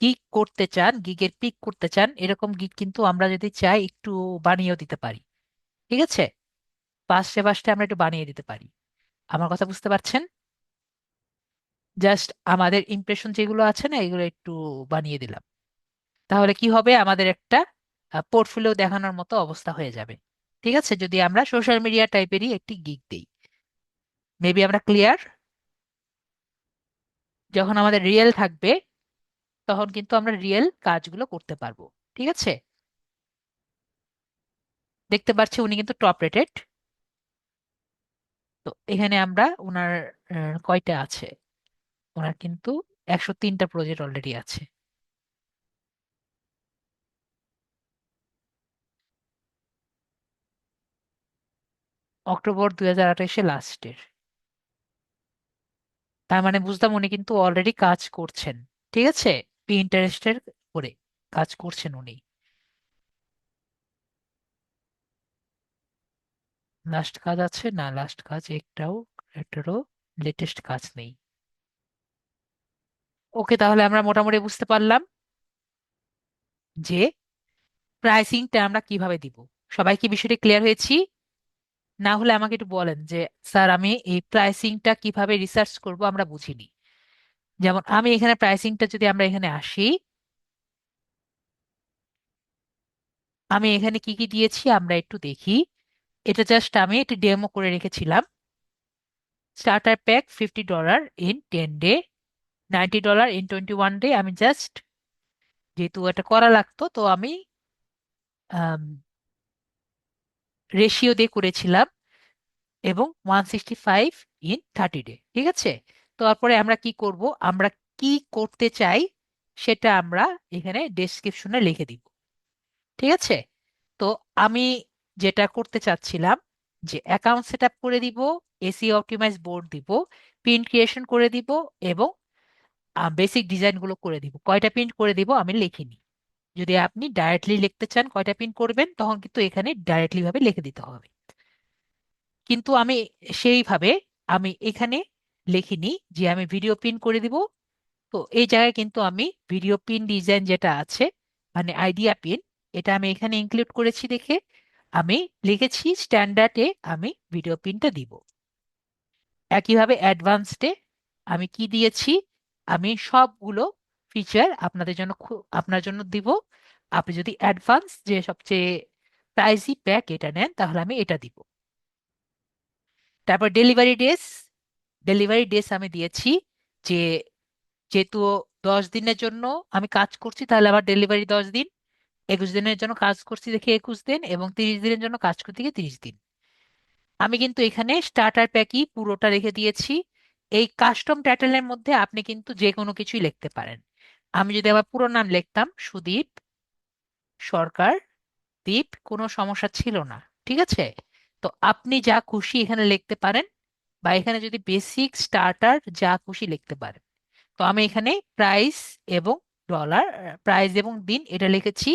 গিগ করতে চান, গিগের পিক করতে চান, এরকম গিগ কিন্তু আমরা যদি চাই একটু বানিয়েও দিতে পারি। ঠিক আছে। পাশে পাশে আমরা একটু বানিয়ে দিতে পারি। আমার কথা বুঝতে পারছেন? জাস্ট আমাদের ইমপ্রেশন যেগুলো আছে না, এগুলো একটু বানিয়ে দিলাম। তাহলে কি হবে, আমাদের একটা পোর্টফোলিও দেখানোর মতো অবস্থা হয়ে যাবে। ঠিক আছে, যদি আমরা সোশ্যাল মিডিয়া টাইপেরই একটি গিগ দিই। মেবি আমরা ক্লিয়ার। যখন আমাদের রিয়েল থাকবে, তখন কিন্তু আমরা রিয়েল কাজগুলো করতে পারবো। ঠিক আছে। দেখতে পাচ্ছি উনি কিন্তু টপ রেটেড। তো এখানে আমরা ওনার কয়টা আছে, ওনার কিন্তু 103টা প্রজেক্ট অলরেডি আছে। অক্টোবর 2028 লাস্টের। তার মানে বুঝলাম উনি কিন্তু অলরেডি কাজ করছেন। ঠিক আছে। পিন্টারেস্টের করে কাজ করছেন উনি। লাস্ট কাজ আছে না? লাস্ট কাজ একটারও লেটেস্ট কাজ নেই। ওকে, তাহলে আমরা মোটামুটি বুঝতে পারলাম যে প্রাইসিংটা আমরা কিভাবে দিব। সবাই কি বিষয়টি ক্লিয়ার হয়েছি? না হলে আমাকে একটু বলেন যে স্যার আমি এই প্রাইসিংটা কিভাবে রিসার্চ করব আমরা বুঝিনি। যেমন আমি এখানে প্রাইসিংটা যদি আমরা এখানে আসি, আমি এখানে কি কি দিয়েছি আমরা একটু দেখি। এটা জাস্ট আমি একটি ডেমো করে রেখেছিলাম। Starter pack $50 in 10 day, $90 in 21 day. আমি জাস্ট, যেহেতু এটা করা লাগতো, তো আমি রেশিও দিয়ে করেছিলাম, এবং 165 ইন 30 ডে। ঠিক আছে। তো তারপরে আমরা কি করব, আমরা কি করতে চাই সেটা আমরা এখানে ডেসক্রিপশনে লিখে দিব। ঠিক আছে। তো আমি যেটা করতে চাচ্ছিলাম, যে অ্যাকাউন্ট সেট আপ করে দিব, এসি অপটিমাইজ বোর্ড দিব, প্রিন্ট ক্রিয়েশন করে দিব, এবং বেসিক ডিজাইন গুলো করে দিব। কয়টা প্রিন্ট করে দিব আমি লিখিনি। যদি আপনি ডাইরেক্টলি লিখতে চান কয়টা প্রিন্ট করবেন, তখন কিন্তু এখানে ডাইরেক্টলি ভাবে লিখে দিতে হবে। কিন্তু সেইভাবে আমি এখানে লিখিনি যে আমি ভিডিও পিন করে দিব। তো এই জায়গায় কিন্তু আমি ভিডিও পিন ডিজাইন যেটা আছে, মানে আইডিয়া পিন, এটা আমি এখানে ইনক্লুড করেছি দেখে আমি লিখেছি স্ট্যান্ডার্ডে আমি ভিডিও পিনটা দিব। একইভাবে অ্যাডভান্সডে আমি কি দিয়েছি, আমি সবগুলো ফিচার আপনার জন্য দিব। আপনি যদি অ্যাডভান্স যে সবচেয়ে প্রাইসি প্যাক এটা নেন, তাহলে আমি এটা দিব। তারপর ডেলিভারি ডেস আমি দিয়েছি, যে যেহেতু 10 দিনের জন্য আমি কাজ করছি, তাহলে আমার ডেলিভারি 10 দিন। 21 দিনের জন্য কাজ করছি দেখে 21 দিন, এবং 30 দিনের জন্য কাজ করতে গিয়ে 30 দিন। আমি কিন্তু এখানে স্টার্টার প্যাকই পুরোটা রেখে দিয়েছি। এই কাস্টম টাইটেলের মধ্যে আপনি কিন্তু যে কোনো কিছুই লিখতে পারেন। আমি যদি আমার পুরো নাম লিখতাম সুদীপ সরকার দ্বীপ, কোনো সমস্যা ছিল না। ঠিক আছে? তো আপনি যা খুশি এখানে লিখতে পারেন, বা এখানে যদি বেসিক স্টার্টার যা খুশি লিখতে পারেন। তো আমি এখানে প্রাইস এবং ডলার, প্রাইস এবং দিন এটা লিখেছি,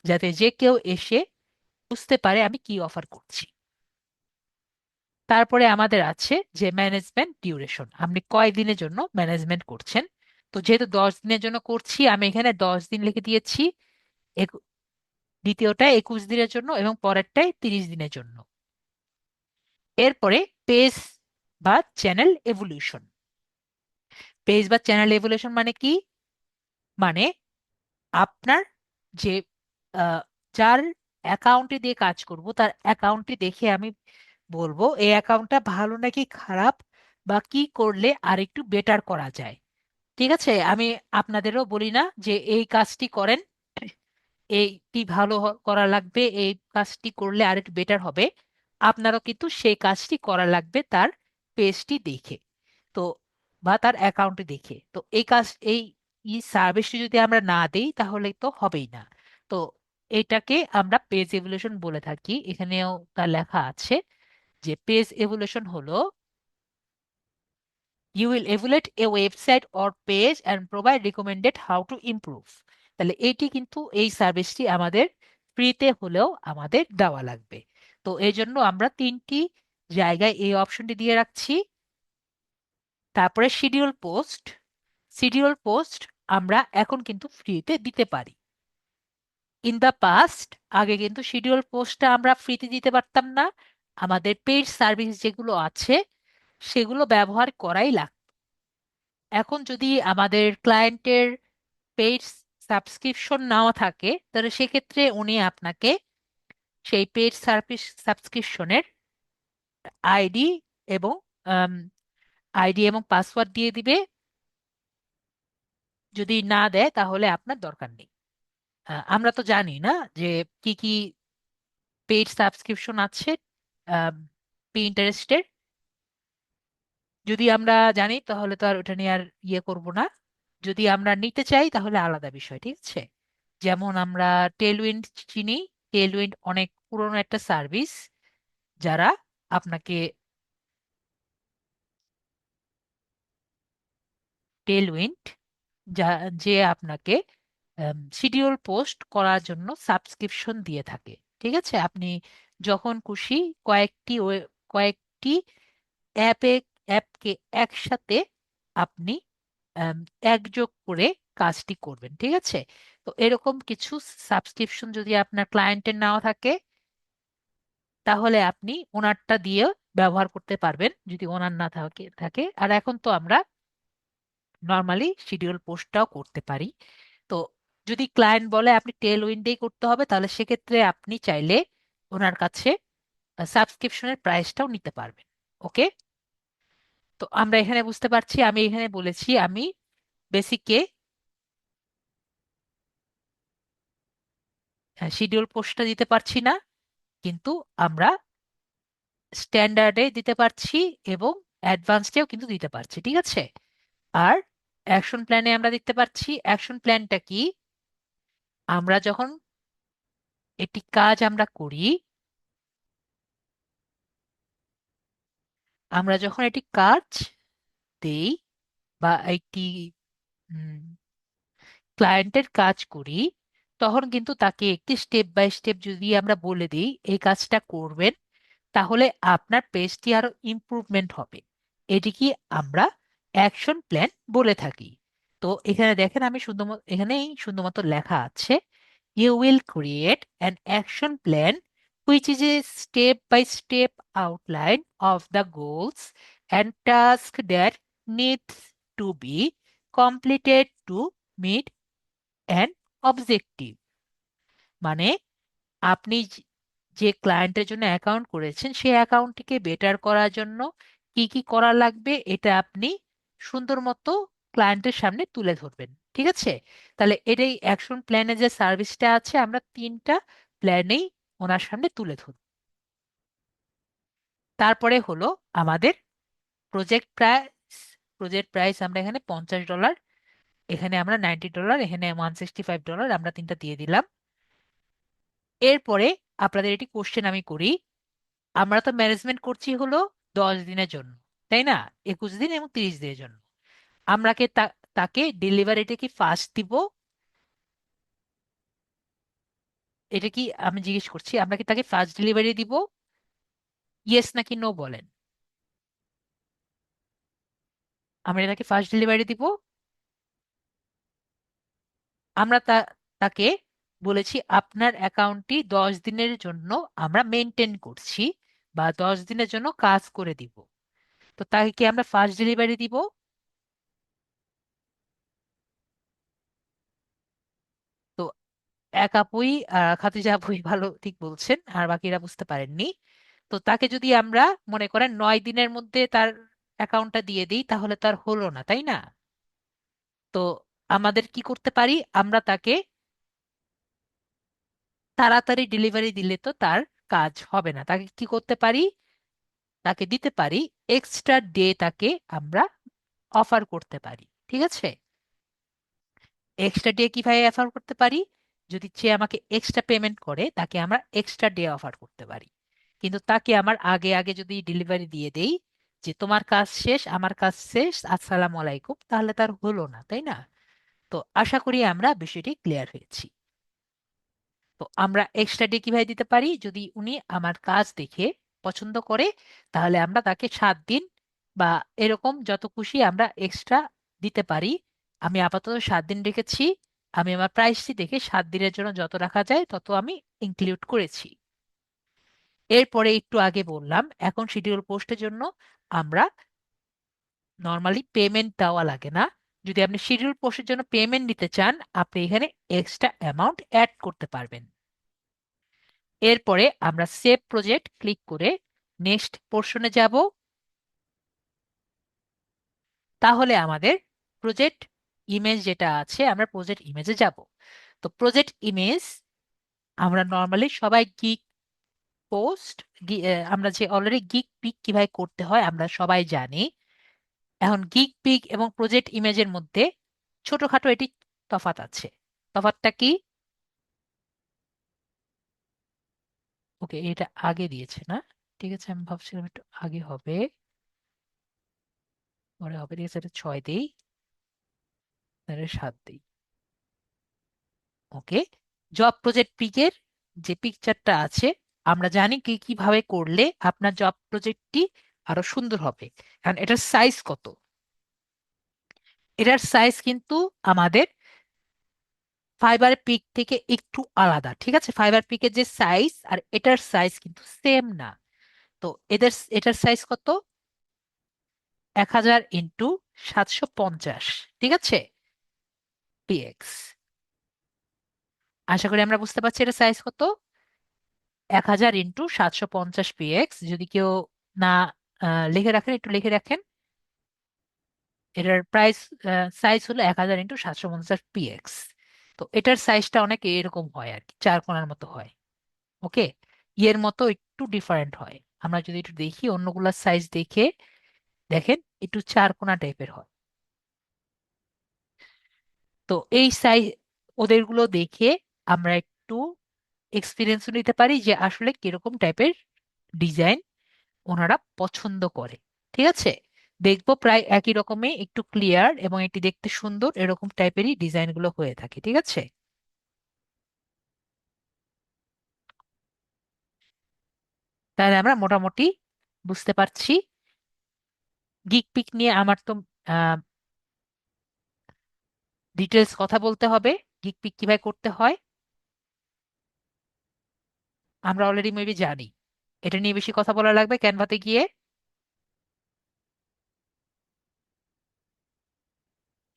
যাতে যে কেউ এসে বুঝতে পারে আমি কি অফার করছি। তারপরে আমাদের আছে যে ম্যানেজমেন্ট ডিউরেশন, আপনি কয় দিনের জন্য ম্যানেজমেন্ট করছেন। তো যেহেতু 10 দিনের জন্য করছি, আমি এখানে 10 দিন লিখে দিয়েছি। এক- দ্বিতীয়টা 21 দিনের জন্য এবং পরেরটাই 30 দিনের জন্য। এরপরে পেজ বা চ্যানেল এভলিউশন। পেজ বা চ্যানেল এভলিউশন মানে কি? মানে আপনার যে আহ, যার অ্যাকাউন্টে দিয়ে কাজ করব তার অ্যাকাউন্টটি দেখে আমি বলবো এই অ্যাকাউন্টটা ভালো নাকি খারাপ, বা কি করলে আর একটু বেটার করা যায়। ঠিক আছে? আমি আপনাদেরও বলি না যে এই কাজটি করেন, এইটি ভালো করা লাগবে, এই কাজটি করলে আর একটু বেটার হবে। আপনারও কিন্তু সেই কাজটি করা লাগবে তার পেজটি দেখে, তো বা তার অ্যাকাউন্টে দেখে। তো এই কাজ এই ই সার্ভিসটি যদি আমরা না দেই তাহলে তো হবেই না। তো এটাকে আমরা পেজ এভলিউশন বলে থাকি। এখানেও তা লেখা আছে যে পেজ এভলিউশন হলো you will evaluate a website or page and provide recommended how to improve। তাহলে এইটি কিন্তু এই সার্ভিসটি আমাদের ফ্রিতে হলেও আমাদের দেওয়া লাগবে। তো এই জন্য আমরা তিনটি জায়গায় এই অপশনটি দিয়ে রাখছি। তারপরে শিডিউল পোস্ট। শিডিউল পোস্ট আমরা এখন কিন্তু ফ্রিতে দিতে পারি। ইন দা পাস্ট আগে কিন্তু শিডিউল পোস্টটা আমরা ফ্রিতে দিতে পারতাম না, আমাদের পেইড সার্ভিস যেগুলো আছে সেগুলো ব্যবহার করাই লাগতো। এখন যদি আমাদের ক্লায়েন্টের পেইড সাবস্ক্রিপশন নাও থাকে, তাহলে সেক্ষেত্রে উনি আপনাকে সেই পেইড সার্ভিস সাবস্ক্রিপশনের আইডি এবং আইডি এবং পাসওয়ার্ড দিয়ে দিবে। যদি না দেয় তাহলে আপনার দরকার নেই। আমরা তো জানি না যে কি কি পেইড সাবস্ক্রিপশন আছে পিন্টারেস্টের। যদি আমরা জানি তাহলে তো আর ওটা নিয়ে আর ইয়ে করব না। যদি আমরা নিতে চাই তাহলে আলাদা বিষয়। ঠিক আছে? যেমন আমরা টেলউইন্ড চিনি। টেলউইন্ড অনেক পুরনো একটা সার্ভিস, যারা আপনাকে টেলউইন্ড যা যে আপনাকে শিডিউল পোস্ট করার জন্য সাবস্ক্রিপশন দিয়ে থাকে। ঠিক আছে? আপনি যখন খুশি কয়েকটি অ্যাপে অ্যাপকে একসাথে আপনি একযোগ করে কাজটি করবেন। ঠিক আছে? তো এরকম কিছু সাবস্ক্রিপশন যদি আপনার ক্লায়েন্টের নাও থাকে, তাহলে আপনি ওনারটা দিয়ে ব্যবহার করতে পারবেন যদি ওনার না থাকে। আর এখন তো আমরা নর্মালি শিডিউল পোস্টটাও করতে পারি। তো যদি ক্লায়েন্ট বলে আপনি টেল উইন্ডেই করতে হবে, তাহলে সেক্ষেত্রে আপনি চাইলে ওনার কাছে সাবস্ক্রিপশনের প্রাইসটাও নিতে পারবেন। ওকে? তো আমরা এখানে বুঝতে পারছি, আমি এখানে বলেছি আমি বেসিকে শিডিউল পোস্টটা দিতে পারছি না, কিন্তু আমরা স্ট্যান্ডার্ডে দিতে পারছি এবং অ্যাডভান্সডেও কিন্তু দিতে পারছি। ঠিক আছে? আর অ্যাকশন প্ল্যানে আমরা দেখতে পাচ্ছি অ্যাকশন প্ল্যানটা কি। আমরা যখন এটি কাজ আমরা করি, আমরা যখন এটি কাজ দেই বা একটি ক্লায়েন্টের কাজ করি, তখন কিন্তু তাকে একটি স্টেপ বাই স্টেপ যদি আমরা বলে দিই এই কাজটা করবেন, তাহলে আপনার পেজটি আরো ইমপ্রুভমেন্ট হবে। এটিকে আমরা অ্যাকশন প্ল্যান বলে থাকি। তো এখানে দেখেন আমি শুধুমাত্র এখানেই শুধুমাত্র লেখা আছে you will create an action plan which is a step by step outline of the goals and tasks that needs to be completed to meet an objective। মানে আপনি যে ক্লায়েন্টের জন্য অ্যাকাউন্ট করেছেন সেই অ্যাকাউন্টটিকে বেটার করার জন্য কি কি করা লাগবে এটা আপনি সুন্দর মতো ক্লায়েন্টের সামনে তুলে ধরবেন। ঠিক আছে? তাহলে এটাই অ্যাকশন প্ল্যানে যে সার্ভিসটা আছে, আমরা তিনটা প্ল্যানেই ওনার সামনে তুলে ধরব। তারপরে হলো আমাদের প্রজেক্ট প্রাইস। প্রজেক্ট প্রাইস আমরা এখানে $50, এখানে আমরা $90, এখানে $165 আমরা তিনটা দিয়ে দিলাম। এরপরে আপনাদের এটি কোশ্চেন আমি করি, আমরা তো ম্যানেজমেন্ট করছি হলো 10 দিনের জন্য, তাই না? 21 দিন এবং 30 দিনের জন্য। আমরা কি তাকে ডেলিভারিটা কি ফাস্ট দিব? এটা কি আমি জিজ্ঞেস করছি, আমরা কি তাকে ফাস্ট ডেলিভারি দিব? ইয়েস নাকি নো বলেন। আমরা তাকে ফাস্ট ডেলিভারি দিব। আমরা তাকে বলেছি আপনার অ্যাকাউন্টটি 10 দিনের জন্য আমরা মেনটেন করছি বা 10 দিনের জন্য কাজ করে দিব। তো তাকে কি আমরা ফাস্ট ডেলিভারি দিব? তো এক আপুই, খাদিজা আপুই ভালো ঠিক বলছেন, আর বাকিরা বুঝতে পারেননি। তো তাকে যদি আমরা মনে করেন 9 দিনের মধ্যে তার অ্যাকাউন্টটা দিয়ে দিই, তাহলে তার হলো না, তাই না? তো আমাদের কি করতে পারি, আমরা তাকে তাড়াতাড়ি ডেলিভারি দিলে তো তার কাজ হবে না, তাকে কি করতে পারি, তাকে দিতে পারি এক্সট্রা ডে, তাকে আমরা অফার করতে পারি। ঠিক আছে? এক্সট্রা ডে কিভাবে অফার করতে পারি, যদি সে আমাকে এক্সট্রা পেমেন্ট করে তাকে আমরা এক্সট্রা ডে অফার করতে পারি। কিন্তু তাকে আমার আগে আগে যদি ডেলিভারি দিয়ে দেই যে তোমার কাজ শেষ, আমার কাজ শেষ, আসসালামু আলাইকুম, তাহলে তার হলো না, তাই না? তো আশা করি আমরা বিষয়টি ক্লিয়ার হয়েছি। তো আমরা এক্সট্রা ডে কিভাবে দিতে পারি, যদি উনি আমার কাজ দেখে পছন্দ করে, তাহলে আমরা তাকে 7 দিন বা এরকম যত খুশি আমরা এক্সট্রা দিতে পারি। আমি আপাতত 7 দিন রেখেছি। আমি আমার প্রাইসটি দেখে 7 দিনের জন্য যত রাখা যায় তত আমি ইনক্লুড করেছি। এরপরে একটু আগে বললাম, এখন শিডিউল পোস্টের জন্য আমরা নর্মালি পেমেন্ট দেওয়া লাগে না। যদি আপনি শিডিউল পোস্টের জন্য পেমেন্ট নিতে চান, আপনি এখানে এক্সট্রা অ্যামাউন্ট অ্যাড করতে পারবেন। এরপরে আমরা সেভ প্রজেক্ট ক্লিক করে নেক্সট পোর্শনে যাব। তাহলে আমাদের প্রজেক্ট ইমেজ যেটা আছে, আমরা প্রজেক্ট ইমেজে যাব। তো প্রজেক্ট ইমেজ আমরা নর্মালি সবাই গিক পোস্ট, আমরা যে অলরেডি গিক পিক কিভাবে করতে হয় আমরা সবাই জানি। এখন গিক পিক এবং প্রজেক্ট ইমেজের মধ্যে ছোটখাটো এটি তফাৎ আছে। তফাৎটা কি? ওকে, এটা আগে দিয়েছে না? ঠিক আছে, আমি ভাবছিলাম একটু আগে হবে, পরে হবে। ঠিক আছে, এটা 6 দেই, তাহলে 7 দেই। ওকে, জব প্রজেক্ট পিকের যে পিকচারটা আছে, আমরা জানি কি কিভাবে করলে আপনার জব প্রজেক্টটি আরো সুন্দর হবে। কারণ এটার সাইজ কত, এটার সাইজ কিন্তু আমাদের ফাইবার পিক থেকে একটু আলাদা। ঠিক আছে, ফাইবার পিকের যে সাইজ আর এটার সাইজ কিন্তু সেম না। তো এটার সাইজ কত? 1000 × 750। ঠিক আছে, পিএক্স। আশা করি আমরা বুঝতে পারছি এটা সাইজ কত। 1000 × 750 পিএক্স। যদি কেউ না লিখে রাখেন, একটু লিখে রাখেন। এটার প্রাইস, সাইজ হলো 1000 × 750 পিএক্স। তো এটার সাইজটা অনেক এরকম হয় আর কি, 4 কোণার মতো হয়। ওকে, এর মতো একটু ডিফারেন্ট হয়। আমরা যদি একটু দেখি অন্যগুলার সাইজ দেখে, দেখেন একটু 4 কোণা টাইপের হয়। তো এই সাইজ ওদেরগুলো দেখে আমরা একটু এক্সপিরিয়েন্স নিতে পারি যে আসলে কিরকম টাইপের ডিজাইন ওনারা পছন্দ করে। ঠিক আছে, দেখবো প্রায় একই রকমই, একটু ক্লিয়ার এবং এটি দেখতে সুন্দর এরকম টাইপেরই ডিজাইনগুলো হয়ে থাকে। ঠিক আছে, তাহলে আমরা মোটামুটি বুঝতে পারছি। গিক পিক নিয়ে আমার তো ডিটেলস কথা বলতে হবে, গিক পিক কিভাবে করতে হয় আমরা অলরেডি মেবি জানি। এটা নিয়ে বেশি কথা বলা লাগবে ক্যানভাতে গিয়ে?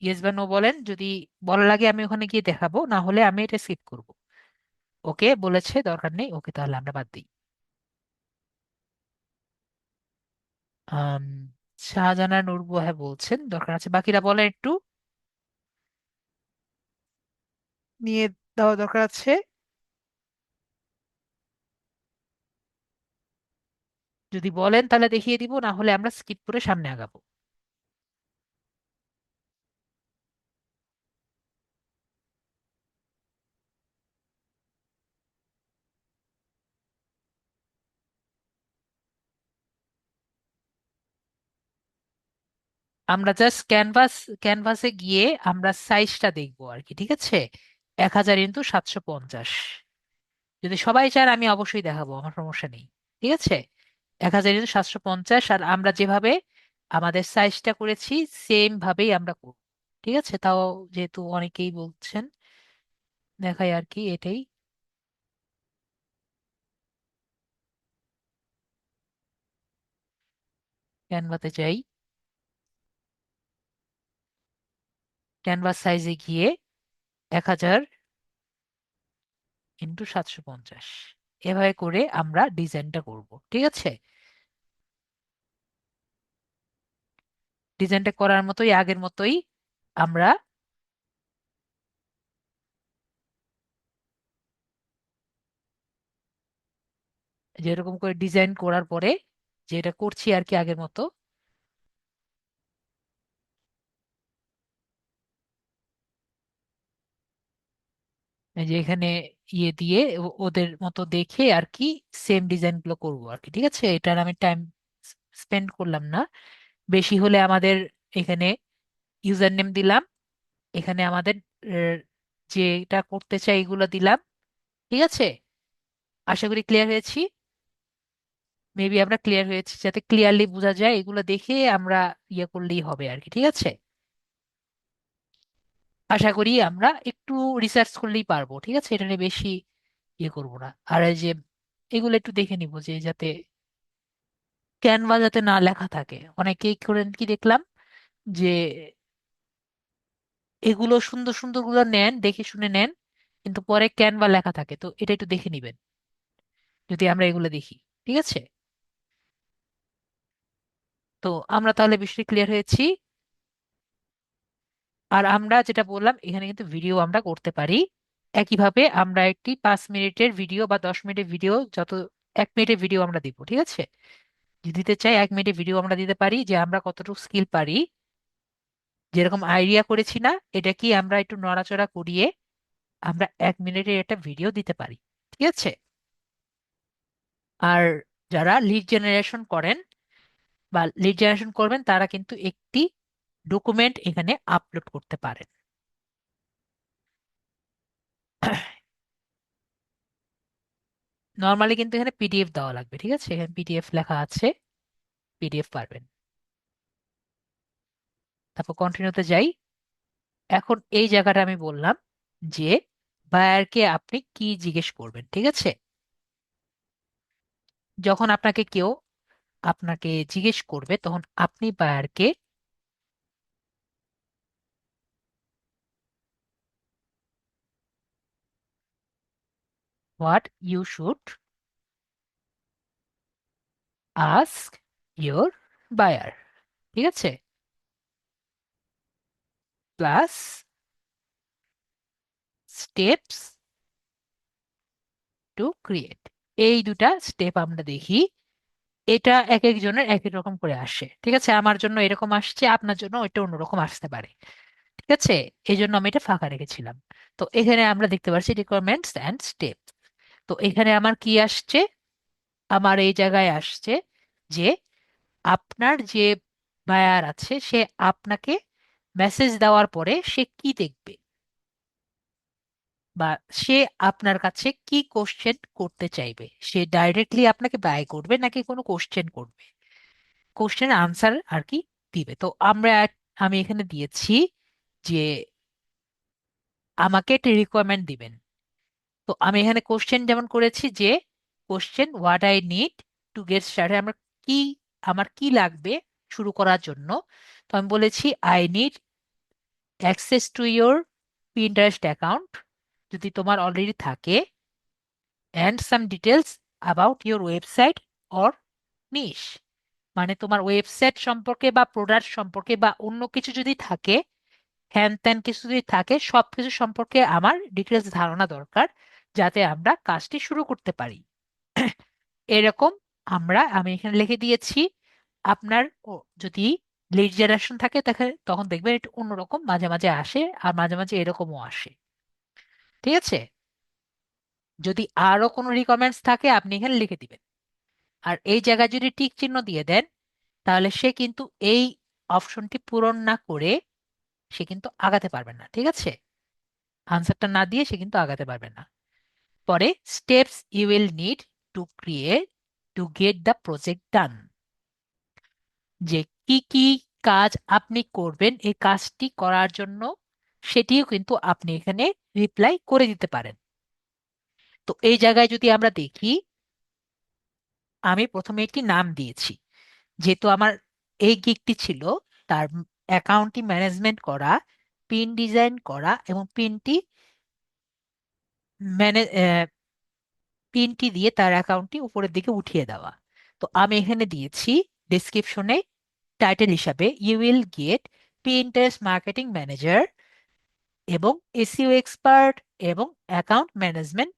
ইয়েস বা নো বলেন। যদি বলা লাগে আমি ওখানে গিয়ে দেখাবো, না হলে আমি এটা স্কিপ করব। ওকে বলেছে দরকার নেই, ওকে তাহলে আমরা বাদ দিই। আম, শাহজাহান নূর, হ্যাঁ বলছেন দরকার আছে, বাকিরা বলেন একটু। নিয়ে দেওয়া দরকার আছে। যদি বলেন তাহলে দেখিয়ে দিব, না হলে আমরা স্কিপ করে সামনে আগাবো। আমরা জাস্ট ক্যানভাসে গিয়ে আমরা সাইজটা দেখবো আর কি, ঠিক আছে? 1000 × 750। যদি সবাই চান আমি অবশ্যই দেখাবো, আমার সমস্যা নেই। ঠিক আছে, 1000 × 750, আর আমরা যেভাবে আমাদের সাইজটা করেছি সেম ভাবেই আমরা করব। ঠিক আছে, তাও যেহেতু অনেকেই বলছেন, দেখাই আর কি এটাই। ক্যানভাতে যাই, ক্যানভাস সাইজে গিয়ে 1000 × 750 এভাবে করে আমরা ডিজাইনটা করব। ঠিক আছে, ডিজাইনটা করার মতোই আগের মতোই আমরা যেরকম করে ডিজাইন করার পরে যেটা করছি আর কি আগের মতো, এই যে এখানে ইয়ে দিয়ে ওদের মতো দেখে আর কি সেম ডিজাইন গুলো করবো আর কি। ঠিক আছে, এটার আমি টাইম স্পেন্ড করলাম না। বেশি হলে আমাদের এখানে ইউজার নেম দিলাম, এখানে আমাদের আহ, যেটা করতে চাই এগুলো দিলাম। ঠিক আছে, আশা করি ক্লিয়ার হয়েছি। মেবি আমরা ক্লিয়ার হয়েছি, যাতে ক্লিয়ারলি বোঝা যায় এগুলো দেখে আমরা ইয়ে করলেই হবে আর কি। ঠিক আছে, আশা করি আমরা একটু রিসার্চ করলেই পারবো। ঠিক আছে, এটা নিয়ে বেশি ইয়ে করবো না। আর এই যে এগুলো একটু দেখে নিব যে যাতে ক্যানভা যাতে না লেখা থাকে। অনেকেই করেন কি দেখলাম যে এগুলো সুন্দর সুন্দর গুলো নেন, দেখে শুনে নেন, কিন্তু পরে ক্যানভা লেখা থাকে, তো এটা একটু দেখে নিবেন যদি আমরা এগুলো দেখি। ঠিক আছে, তো আমরা তাহলে বিষয়টি ক্লিয়ার হয়েছি। আর আমরা যেটা বললাম এখানে কিন্তু ভিডিও আমরা করতে পারি। একইভাবে আমরা একটি 5 মিনিটের ভিডিও বা 10 মিনিটের ভিডিও, যত 1 মিনিটের ভিডিও আমরা দিব। ঠিক আছে, যদি দিতে চাই 1 মিনিটের ভিডিও আমরা দিতে পারি, যে আমরা কতটুকু স্কিল পারি। যেরকম আইডিয়া করেছি না, এটা কি আমরা একটু নড়াচড়া করিয়ে আমরা 1 মিনিটের একটা ভিডিও দিতে পারি। ঠিক আছে, আর যারা লিড জেনারেশন করেন বা লিড জেনারেশন করবেন তারা কিন্তু একটি ডকুমেন্ট এখানে আপলোড করতে পারেন। নর্মালি কিন্তু এখানে পিডিএফ দেওয়া লাগবে। ঠিক আছে, এখানে পিডিএফ লেখা আছে, পিডিএফ পারবেন। তারপর কন্টিনিউতে যাই। এখন এই জায়গাটা আমি বললাম যে বায়ারকে আপনি কি জিজ্ঞেস করবেন। ঠিক আছে, যখন আপনাকে কেউ আপনাকে জিজ্ঞেস করবে তখন আপনি বায়ারকে what you should ask your buyer. ঠিক আছে, প্লাস স্টেপস টু ক্রিয়েট, এই দুটা স্টেপ আমরা দেখি। এটা এক একজনের এক এক রকম করে আসে। ঠিক আছে, আমার জন্য এরকম আসছে, আপনার জন্য এটা অন্যরকম আসতে পারে। ঠিক আছে, এই জন্য আমি এটা ফাঁকা রেখেছিলাম। তো এখানে আমরা দেখতে পাচ্ছি রিকোয়ারমেন্টস অ্যান্ড স্টেপ। তো এখানে আমার কি আসছে, আমার এই জায়গায় আসছে যে আপনার যে বায়ার আছে সে আপনাকে মেসেজ দেওয়ার পরে সে কি দেখবে, বা সে আপনার কাছে কি কোশ্চেন করতে চাইবে। সে ডাইরেক্টলি আপনাকে বাই করবে নাকি কোনো কোশ্চেন করবে, কোশ্চেন আনসার আর কি দিবে। তো আমি এখানে দিয়েছি যে আমাকে একটা রিকোয়ারমেন্ট দিবেন। তো আমি এখানে কোশ্চেন যেমন করেছি যে question what I need to get started, আমার কি লাগবে শুরু করার জন্য। তো আমি বলেছি I need access to your Pinterest account, যদি তোমার অলরেডি থাকে, and some details about your website or niche, মানে তোমার ওয়েবসাইট সম্পর্কে বা প্রোডাক্ট সম্পর্কে বা অন্য কিছু যদি থাকে হ্যান ত্যান কিছু যদি থাকে, সবকিছু সম্পর্কে আমার ডিটেলস ধারণা দরকার, যাতে আমরা কাজটি শুরু করতে পারি। এরকম আমি এখানে লিখে দিয়েছি। আপনার যদি লিড জেনারেশন থাকে তখন দেখবেন একটু অন্যরকম মাঝে মাঝে আসে, আর মাঝে মাঝে এরকমও আসে। ঠিক আছে? যদি আরো কোনো রিকমেন্ডস থাকে আপনি এখানে লিখে দিবেন। আর এই জায়গায় যদি টিক চিহ্ন দিয়ে দেন, তাহলে সে কিন্তু এই অপশনটি পূরণ না করে সে কিন্তু আগাতে পারবে না। ঠিক আছে? আনসারটা না দিয়ে সে কিন্তু আগাতে পারবে না। পরে steps you will need to create to get the project done, যে কি কি কাজ আপনি করবেন এই কাজটি করার জন্য, সেটিও কিন্তু আপনি এখানে রিপ্লাই করে দিতে পারেন। তো এই জায়গায় যদি আমরা দেখি, আমি প্রথমে একটি নাম দিয়েছি। যেহেতু আমার এই গিগটি ছিল, তার অ্যাকাউন্টটি ম্যানেজমেন্ট করা, পিন ডিজাইন করা এবং ম্যানেজ পিনটি দিয়ে তার অ্যাকাউন্টটি উপরের দিকে উঠিয়ে দেওয়া। তো আমি এখানে দিয়েছি ডেসক্রিপশনে টাইটেল হিসাবে you will get Pinterest marketing manager এবং এসইও এক্সপার্ট এবং অ্যাকাউন্ট ম্যানেজমেন্ট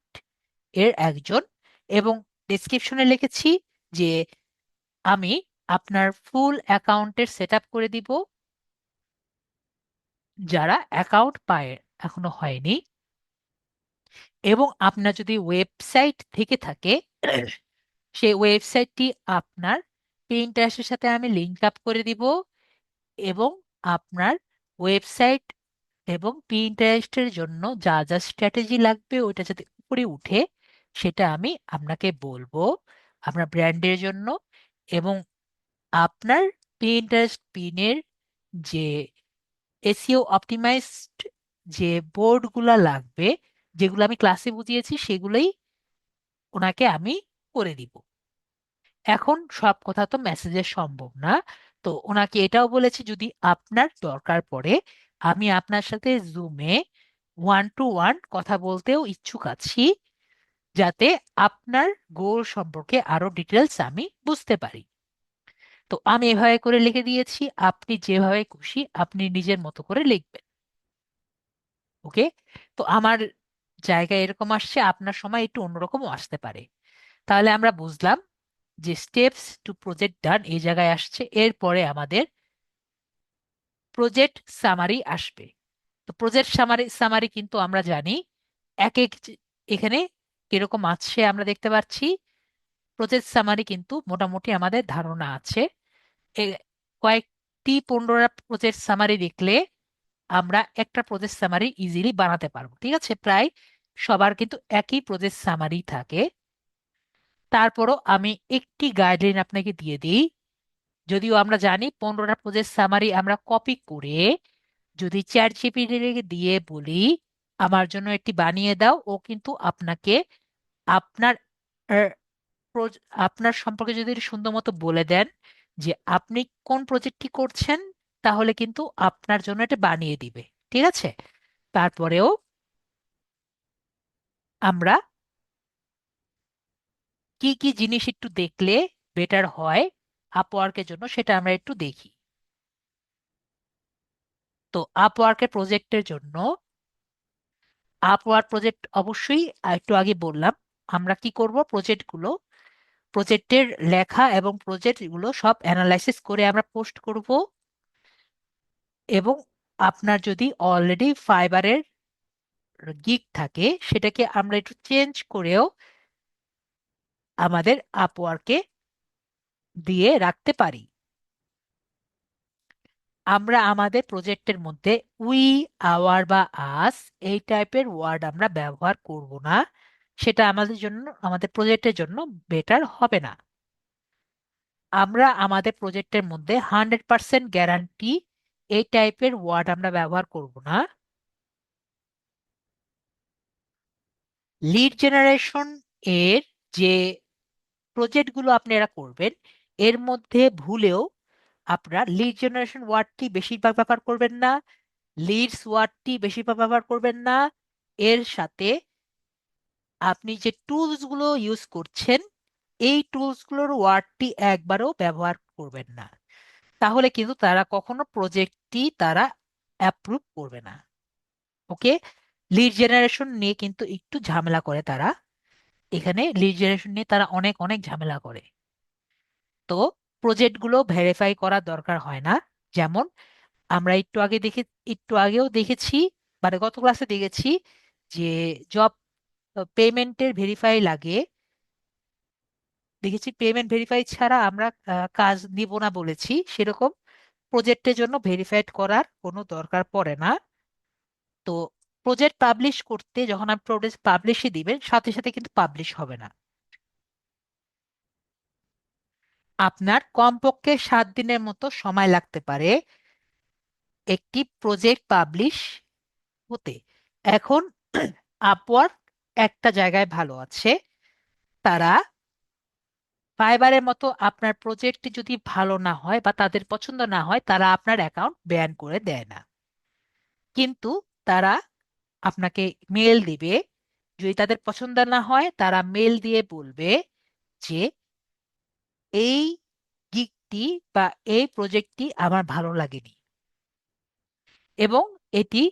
এর একজন। এবং ডেসক্রিপশনে লিখেছি যে আমি আপনার ফুল অ্যাকাউন্টের সেট আপ করে দিব, যারা অ্যাকাউন্ট পায় এখনো হয়নি। এবং আপনার যদি ওয়েবসাইট থেকে থাকে, সেই ওয়েবসাইটটি আপনার প্রিন্টারেস্টের সাথে আমি লিঙ্ক আপ করে দিব। এবং আপনার ওয়েবসাইট এবং প্রিন্টারেস্টের জন্য যা যা স্ট্র্যাটেজি লাগবে ওইটা যাতে উপরে উঠে, সেটা আমি আপনাকে বলবো আপনার ব্র্যান্ডের জন্য। এবং আপনার প্রিন্টারেস্ট পিনের যে এসইও অপটিমাইজড যে বোর্ডগুলা লাগবে, যেগুলো আমি ক্লাসে বুঝিয়েছি, সেগুলোই ওনাকে আমি করে দিব। এখন সব কথা তো মেসেজে সম্ভব না, তো ওনাকে এটাও বলেছি যদি আপনার দরকার পড়ে আমি আপনার সাথে জুমে ওয়ান টু ওয়ান কথা বলতেও ইচ্ছুক আছি, যাতে আপনার গোল সম্পর্কে আরো ডিটেলস আমি বুঝতে পারি। তো আমি এভাবে করে লিখে দিয়েছি, আপনি যেভাবে খুশি আপনি নিজের মতো করে লিখবেন। ওকে? তো আমার জায়গায় এরকম আসছে, আপনার সময় একটু অন্যরকমও আসতে পারে। তাহলে আমরা বুঝলাম যে স্টেপস টু প্রজেক্ট ডান এই জায়গায় আসছে। এরপরে আমাদের প্রজেক্ট সামারি আসবে। তো প্রজেক্ট সামারি সামারি কিন্তু আমরা জানি এক এক এখানে কিরকম আছে আমরা দেখতে পাচ্ছি। প্রজেক্ট সামারি কিন্তু মোটামুটি আমাদের ধারণা আছে। কয়েকটি 15টা প্রজেক্ট সামারি দেখলে আমরা একটা প্রজেক্ট সামারি ইজিলি বানাতে পারবো। ঠিক আছে? প্রায় সবার কিন্তু একই প্রজেক্ট সামারি থাকে। তারপরও আমি একটি গাইডলাইন আপনাকে দিয়ে দিই। যদিও আমরা জানি 15টা প্রজেক্ট সামারি আমরা কপি করে যদি চ্যাট জিপিটি দিয়ে বলি আমার জন্য একটি বানিয়ে দাও, ও কিন্তু আপনাকে আপনার আহ, আপনার সম্পর্কে যদি সুন্দর মতো বলে দেন যে আপনি কোন প্রজেক্টটি করছেন, তাহলে কিন্তু আপনার জন্য এটা বানিয়ে দিবে। ঠিক আছে? তারপরেও আমরা কি কি জিনিস একটু দেখলে বেটার হয় আপওয়ার্কের জন্য, সেটা আমরা একটু দেখি। তো আপওয়ার্কের প্রজেক্টের জন্য আপওয়ার্ক প্রজেক্ট অবশ্যই একটু আগে বললাম আমরা কি করব, প্রজেক্টের লেখা এবং প্রজেক্ট গুলো সব অ্যানালাইসিস করে আমরা পোস্ট করব। এবং আপনার যদি অলরেডি ফাইবারের গিগ থাকে সেটাকে আমরা একটু চেঞ্জ করেও আমাদের আপওয়ার্কে দিয়ে রাখতে পারি। আমরা আমাদের প্রজেক্টের মধ্যে উই, আওয়ার বা আস এই টাইপের ওয়ার্ড আমরা ব্যবহার করব না। সেটা আমাদের প্রজেক্টের জন্য বেটার হবে না। আমরা আমাদের প্রজেক্টের মধ্যে 100% গ্যারান্টি এই টাইপের ওয়ার্ড আমরা ব্যবহার করব না। লিড জেনারেশন এর যে প্রজেক্টগুলো আপনারা করবেন, এর মধ্যে ভুলেও আপনারা লিড জেনারেশন ওয়ার্ডটি বেশিরভাগ ব্যবহার করবেন না, লিডস ওয়ার্ডটি বেশিরভাগ ব্যবহার করবেন না। এর সাথে আপনি যে টুলস গুলো ইউজ করছেন এই টুলস গুলোর ওয়ার্ডটি একবারও ব্যবহার করবেন না। তাহলে কিন্তু তারা কখনো প্রজেক্টটি তারা অ্যাপ্রুভ করবে না। ওকে, লিড জেনারেশন নিয়ে কিন্তু একটু ঝামেলা করে তারা। এখানে লিড জেনারেশন নিয়ে তারা অনেক অনেক ঝামেলা করে। তো প্রজেক্টগুলো ভেরিফাই করার দরকার হয় না। যেমন আমরা একটু আগেও দেখেছি, মানে গত ক্লাসে দেখেছি যে জব পেমেন্টের ভেরিফাই লাগে। দেখেছি পেমেন্ট ভেরিফাই ছাড়া আমরা কাজ নিব না বলেছি, সেরকম প্রজেক্টের জন্য ভেরিফাইড করার কোনো দরকার পড়ে না। তো প্রজেক্ট পাবলিশ করতে যখন আপনি প্রজেক্ট পাবলিশে দিবেন, সাথে সাথে কিন্তু পাবলিশ হবে না। আপনার কমপক্ষে 7 দিনের মতো সময় লাগতে পারে একটি প্রজেক্ট পাবলিশ হতে। এখন আপওয়ার্ক একটা জায়গায় ভালো আছে, তারা ফাইবারের মতো আপনার প্রজেক্ট যদি ভালো না হয় বা তাদের পছন্দ না হয়, তারা আপনার অ্যাকাউন্ট ব্যান করে দেয় না। কিন্তু তারা আপনাকে মেল দিবে, যদি তাদের পছন্দ না হয় তারা মেল দিয়ে বলবে যে এই গিগটি বা এই প্রজেক্টটি আমার ভালো লাগেনি এবং এটি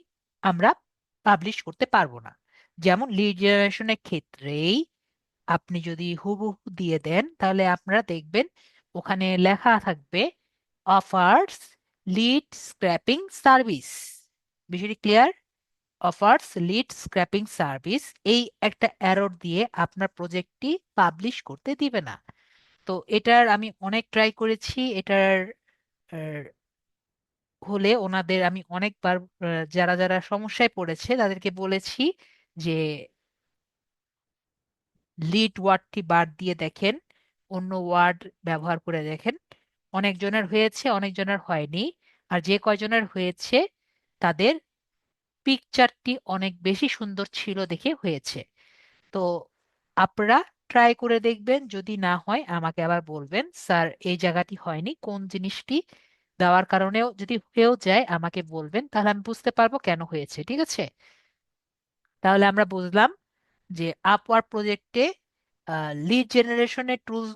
আমরা পাবলিশ করতে পারবো না। যেমন লিড জেনারেশনের ক্ষেত্রেই আপনি যদি হুবহু দিয়ে দেন, তাহলে আপনারা দেখবেন ওখানে লেখা থাকবে অফার্স লিড স্ক্র্যাপিং সার্ভিস। বিষয়টি clear? Offers lead scraping service, এই একটা অ্যারোর দিয়ে আপনার প্রজেক্টটি পাবলিশ করতে দিবে না। তো এটার আমি অনেক ট্রাই করেছি। এটার আহ, হলে ওনাদের আমি অনেকবার যারা যারা সমস্যায় পড়েছে তাদেরকে বলেছি যে লিড ওয়ার্ডটি বাদ দিয়ে দেখেন, অন্য ওয়ার্ড ব্যবহার করে দেখেন। অনেকজনের হয়েছে, অনেকজনের হয়নি। আর যে কয়জনের হয়েছে তাদের পিকচারটি অনেক বেশি সুন্দর ছিল দেখে হয়েছে। তো আপনারা ট্রাই করে দেখবেন, যদি না হয় আমাকে আবার বলবেন স্যার এই জায়গাটি হয়নি, কোন জিনিসটি দেওয়ার কারণেও যদি হয়েও যায় আমাকে বলবেন, তাহলে আমি বুঝতে পারবো কেন হয়েছে। ঠিক আছে? তাহলে আমরা বুঝলাম যে আপওয়ার্ক প্রজেক্টে লিড জেনারেশনের টুলস,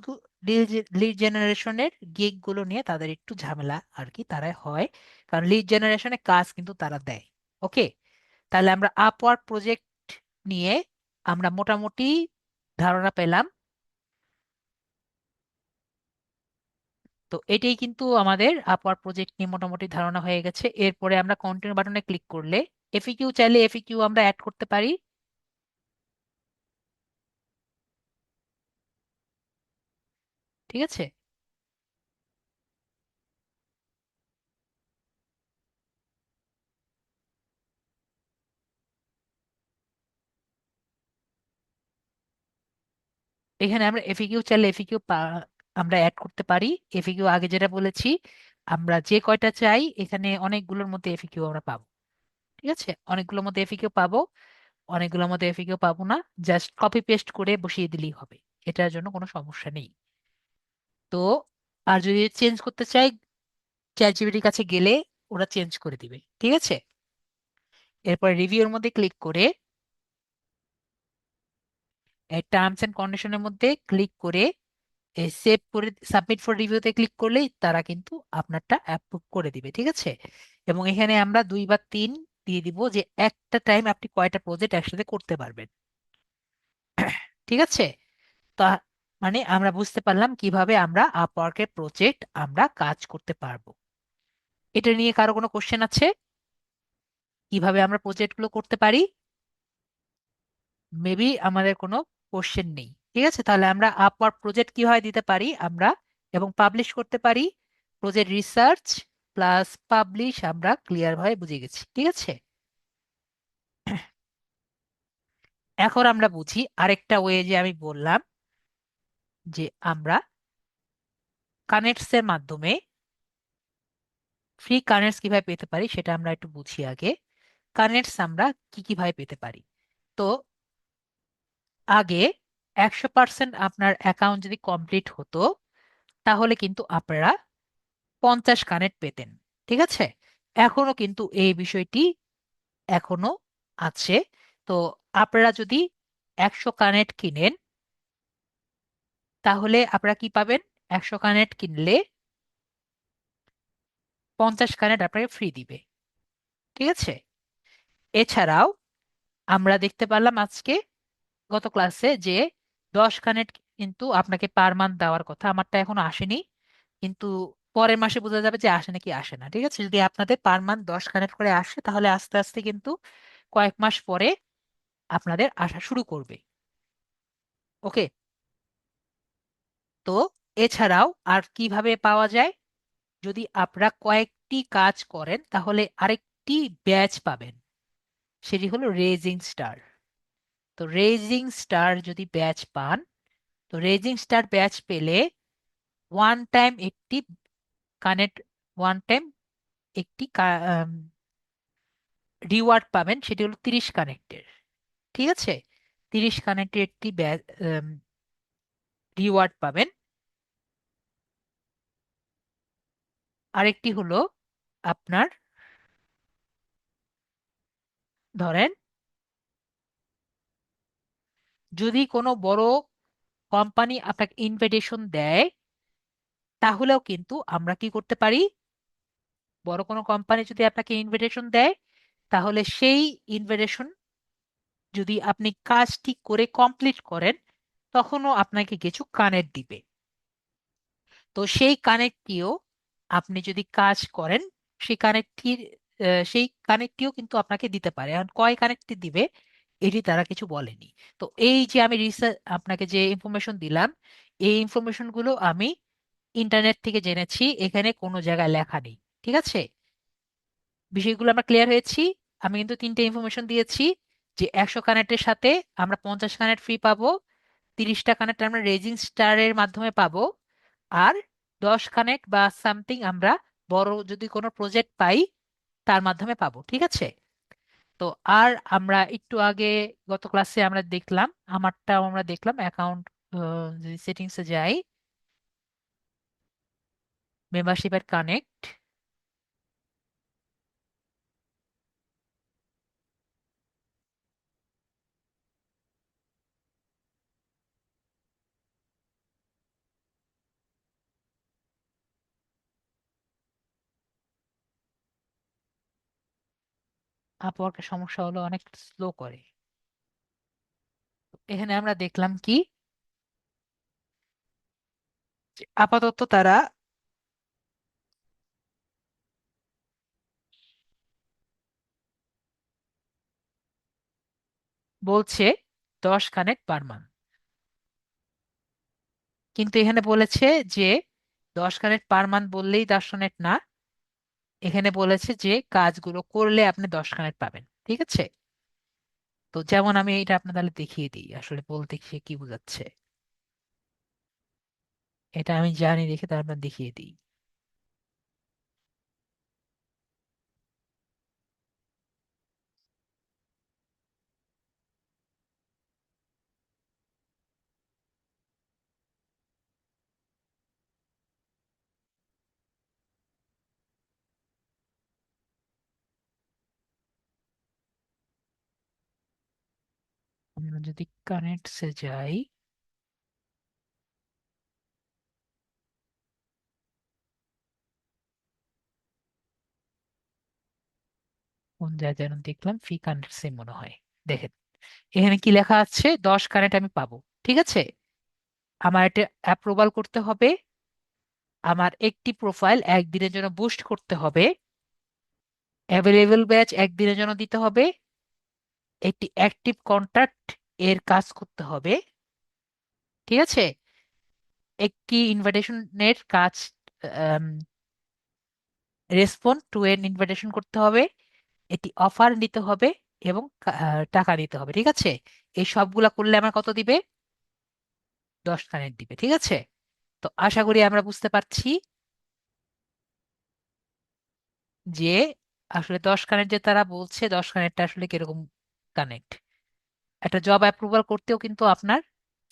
লিড জেনারেশনের গিগ গুলো নিয়ে তাদের একটু ঝামেলা আর কি তারা হয়, কারণ লিড জেনারেশনে কাজ কিন্তু তারা দেয়। ওকে, তাহলে আমরা আপওয়ার্ক প্রজেক্ট নিয়ে আমরা মোটামুটি ধারণা পেলাম। তো এটাই কিন্তু আমাদের আপওয়ার্ক প্রজেক্ট নিয়ে মোটামুটি ধারণা হয়ে গেছে। এরপরে আমরা কন্টিনিউ বাটনে ক্লিক করলে এফিকিউ চাইলে এফিকিউ আমরা অ্যাড করতে পারি। ঠিক আছে, এখানে আমরা এফিকিউ চাইলে এফিকিউ আমরা অ্যাড করতে পারি। এফিকিউ আগে যেটা বলেছি, আমরা যে কয়টা চাই এখানে অনেকগুলোর মধ্যে এফিকিউ আমরা পাবো। ঠিক আছে, অনেকগুলোর মধ্যে এফিকিউ পাবো, অনেকগুলোর মধ্যে এফিকিউ পাবো না। জাস্ট কপি পেস্ট করে বসিয়ে দিলেই হবে, এটার জন্য কোনো সমস্যা নেই। তো আর যদি চেঞ্জ করতে চাই, চ্যাট জিপিটির কাছে গেলে ওরা চেঞ্জ করে দিবে। ঠিক আছে, এরপর রিভিউর মধ্যে ক্লিক করে টার্মস এন্ড কন্ডিশনের মধ্যে ক্লিক করে সেভ করে সাবমিট ফর রিভিউতে ক্লিক করলেই তারা কিন্তু আপনারটা অ্যাপ্রুভ করে দিবে। ঠিক আছে, এবং এখানে আমরা 2 বা 3 দিয়ে দিব যে একটা টাইম আপনি কয়টা প্রজেক্ট একসাথে করতে পারবেন। ঠিক আছে, তা মানে আমরা বুঝতে পারলাম কিভাবে আমরা আপওয়ার্কের প্রজেক্ট আমরা কাজ করতে পারবো। এটা নিয়ে কারো কোনো কোশ্চেন আছে? কিভাবে আমরা প্রজেক্টগুলো করতে পারি? মেবি আমাদের কোনো কোশ্চেন নেই। ঠিক আছে, তাহলে আমরা আপওয়ার্ক প্রজেক্ট কিভাবে দিতে পারি আমরা এবং পাবলিশ করতে পারি, প্রজেক্ট রিসার্চ প্লাস পাবলিশ আমরা ক্লিয়ার ভাবে বুঝে গেছি। ঠিক আছে, এখন আমরা বুঝি আরেকটা ওয়ে যে আমি বললাম যে আমরা কানেক্টস এর মাধ্যমে ফ্রি কানেক্টস কিভাবে পেতে পারি সেটা আমরা একটু বুঝি আগে। কানেক্টস আমরা কি কিভাবে পেতে পারি? তো আগে 100% আপনার অ্যাকাউন্ট যদি কমপ্লিট হতো, তাহলে কিন্তু আপনারা 50 কানেক্ট পেতেন। ঠিক আছে, এখনো কিন্তু এই বিষয়টি এখনো আছে। তো আপনারা যদি 100 কানেক্ট কিনেন, তাহলে আপনারা কি পাবেন? 100 কানেক্ট কিনলে 50 কানেক্ট আপনাকে ফ্রি দিবে। ঠিক আছে। এছাড়াও আমরা দেখতে পারলাম আজকে গত ক্লাসে যে 10 কানেক্ট কিন্তু আপনাকে পার মান্থ দেওয়ার কথা, আমারটা এখনো আসেনি, কিন্তু পরের মাসে বোঝা যাবে যে আসে নাকি আসে না। ঠিক আছে, যদি আপনাদের পার মান্থ 10 কানেক্ট করে আসে তাহলে আস্তে আস্তে কিন্তু কয়েক মাস পরে আপনাদের আসা শুরু করবে। ওকে। তো এছাড়াও আর কিভাবে পাওয়া যায়, যদি আপনারা কয়েকটি কাজ করেন তাহলে আরেকটি ব্যাচ পাবেন, সেটি হলো রেজিং স্টার। তো রেজিং স্টার যদি ব্যাচ পান, তো রেজিং স্টার ব্যাচ পেলে ওয়ান টাইম একটি কানেক্ট, ওয়ান টাইম একটি রিওয়ার্ড পাবেন, সেটি হলো 30 কানেক্টের। ঠিক আছে, 30 কানেক্টের একটি রিওয়ার্ড পাবেন। আরেকটি হলো আপনার, ধরেন যদি কোনো বড় কোম্পানি আপনাকে ইনভিটেশন দেয়, তাহলেও কিন্তু আমরা কি করতে পারি, বড় কোনো কোম্পানি যদি আপনাকে ইনভিটেশন দেয় তাহলে সেই ইনভিটেশন যদি আপনি কাজটি করে কমপ্লিট করেন তখনও আপনাকে কিছু কানেক্ট দিবে। তো সেই কানেক্টটিও আপনি যদি কাজ করেন, সেই কানেক্টটির সেই কানেক্টটিও কিন্তু আপনাকে দিতে পারে। এখন কয় কানেক্টটি দিবে এটি তারা কিছু বলেনি। তো এই যে আমি রিসার্চ আপনাকে যে ইনফরমেশন দিলাম, এই ইনফরমেশন গুলো আমি ইন্টারনেট থেকে জেনেছি, এখানে কোনো জায়গায় লেখা নেই। ঠিক আছে, বিষয়গুলো আমরা ক্লিয়ার হয়েছি। আমি কিন্তু তিনটে ইনফরমেশন দিয়েছি, যে 100 কানেক্টের সাথে আমরা 50 কানেক্ট ফ্রি পাবো, 30টা কানেক্ট আমরা রেজিং স্টারের মাধ্যমে পাবো, আর 10 কানেক্ট বা সামথিং আমরা বড় যদি কোনো প্রজেক্ট পাই তার মাধ্যমে পাবো। ঠিক আছে। তো আর আমরা একটু আগে গত ক্লাসে আমরা দেখলাম, আমারটাও আমরা দেখলাম অ্যাকাউন্ট, যদি সেটিংসে যাই, মেম্বারশিপের কানেক্ট, আপওয়ার্কের সমস্যা হলো অনেক স্লো করে। এখানে আমরা দেখলাম কি, যে আপাতত তারা বলছে 10 কানেক্ট পার মান্থ, কিন্তু এখানে বলেছে যে 10 কানেক্ট পার মান্থ বললেই 10 কানেক্ট না, এখানে বলেছে যে কাজগুলো করলে আপনি 10 কানেক্ট পাবেন। ঠিক আছে। তো যেমন আমি এটা আপনার তাহলে দেখিয়ে দিই আসলে বলতে সে কি বোঝাচ্ছে, এটা আমি জানি দেখে তার আপনার দেখিয়ে দিই। আমরা যদি কানেক্টসে যাই, কোন জায়গায় যেন দেখলাম ফ্রি কানেক্টসে মনে হয়, দেখেন এখানে কি লেখা আছে, 10 কানেক্ট আমি পাবো। ঠিক আছে, আমার এটা অ্যাপ্রুভাল করতে হবে, আমার একটি প্রোফাইল একদিনের জন্য বুস্ট করতে হবে, অ্যাভেলেবল ব্যাচ একদিনের জন্য দিতে হবে, একটি অ্যাক্টিভ কন্ট্যাক্ট এর কাজ করতে হবে। ঠিক আছে, একটি ইনভাইটেশনের কাজ, রেসপন্ড টু এন ইনভাইটেশন করতে হবে, একটি অফার নিতে হবে, এবং টাকা নিতে হবে। ঠিক আছে, এই সবগুলা করলে আমার কত দিবে, 10 কানেক্ট দিবে। ঠিক আছে, তো আশা করি আমরা বুঝতে পারছি যে আসলে 10 কানেক্ট যে তারা বলছে, 10 কানেক্টটা আসলে কিরকম কানেক্ট। একটা জব অ্যাপ্রুভাল করতেও কিন্তু আপনার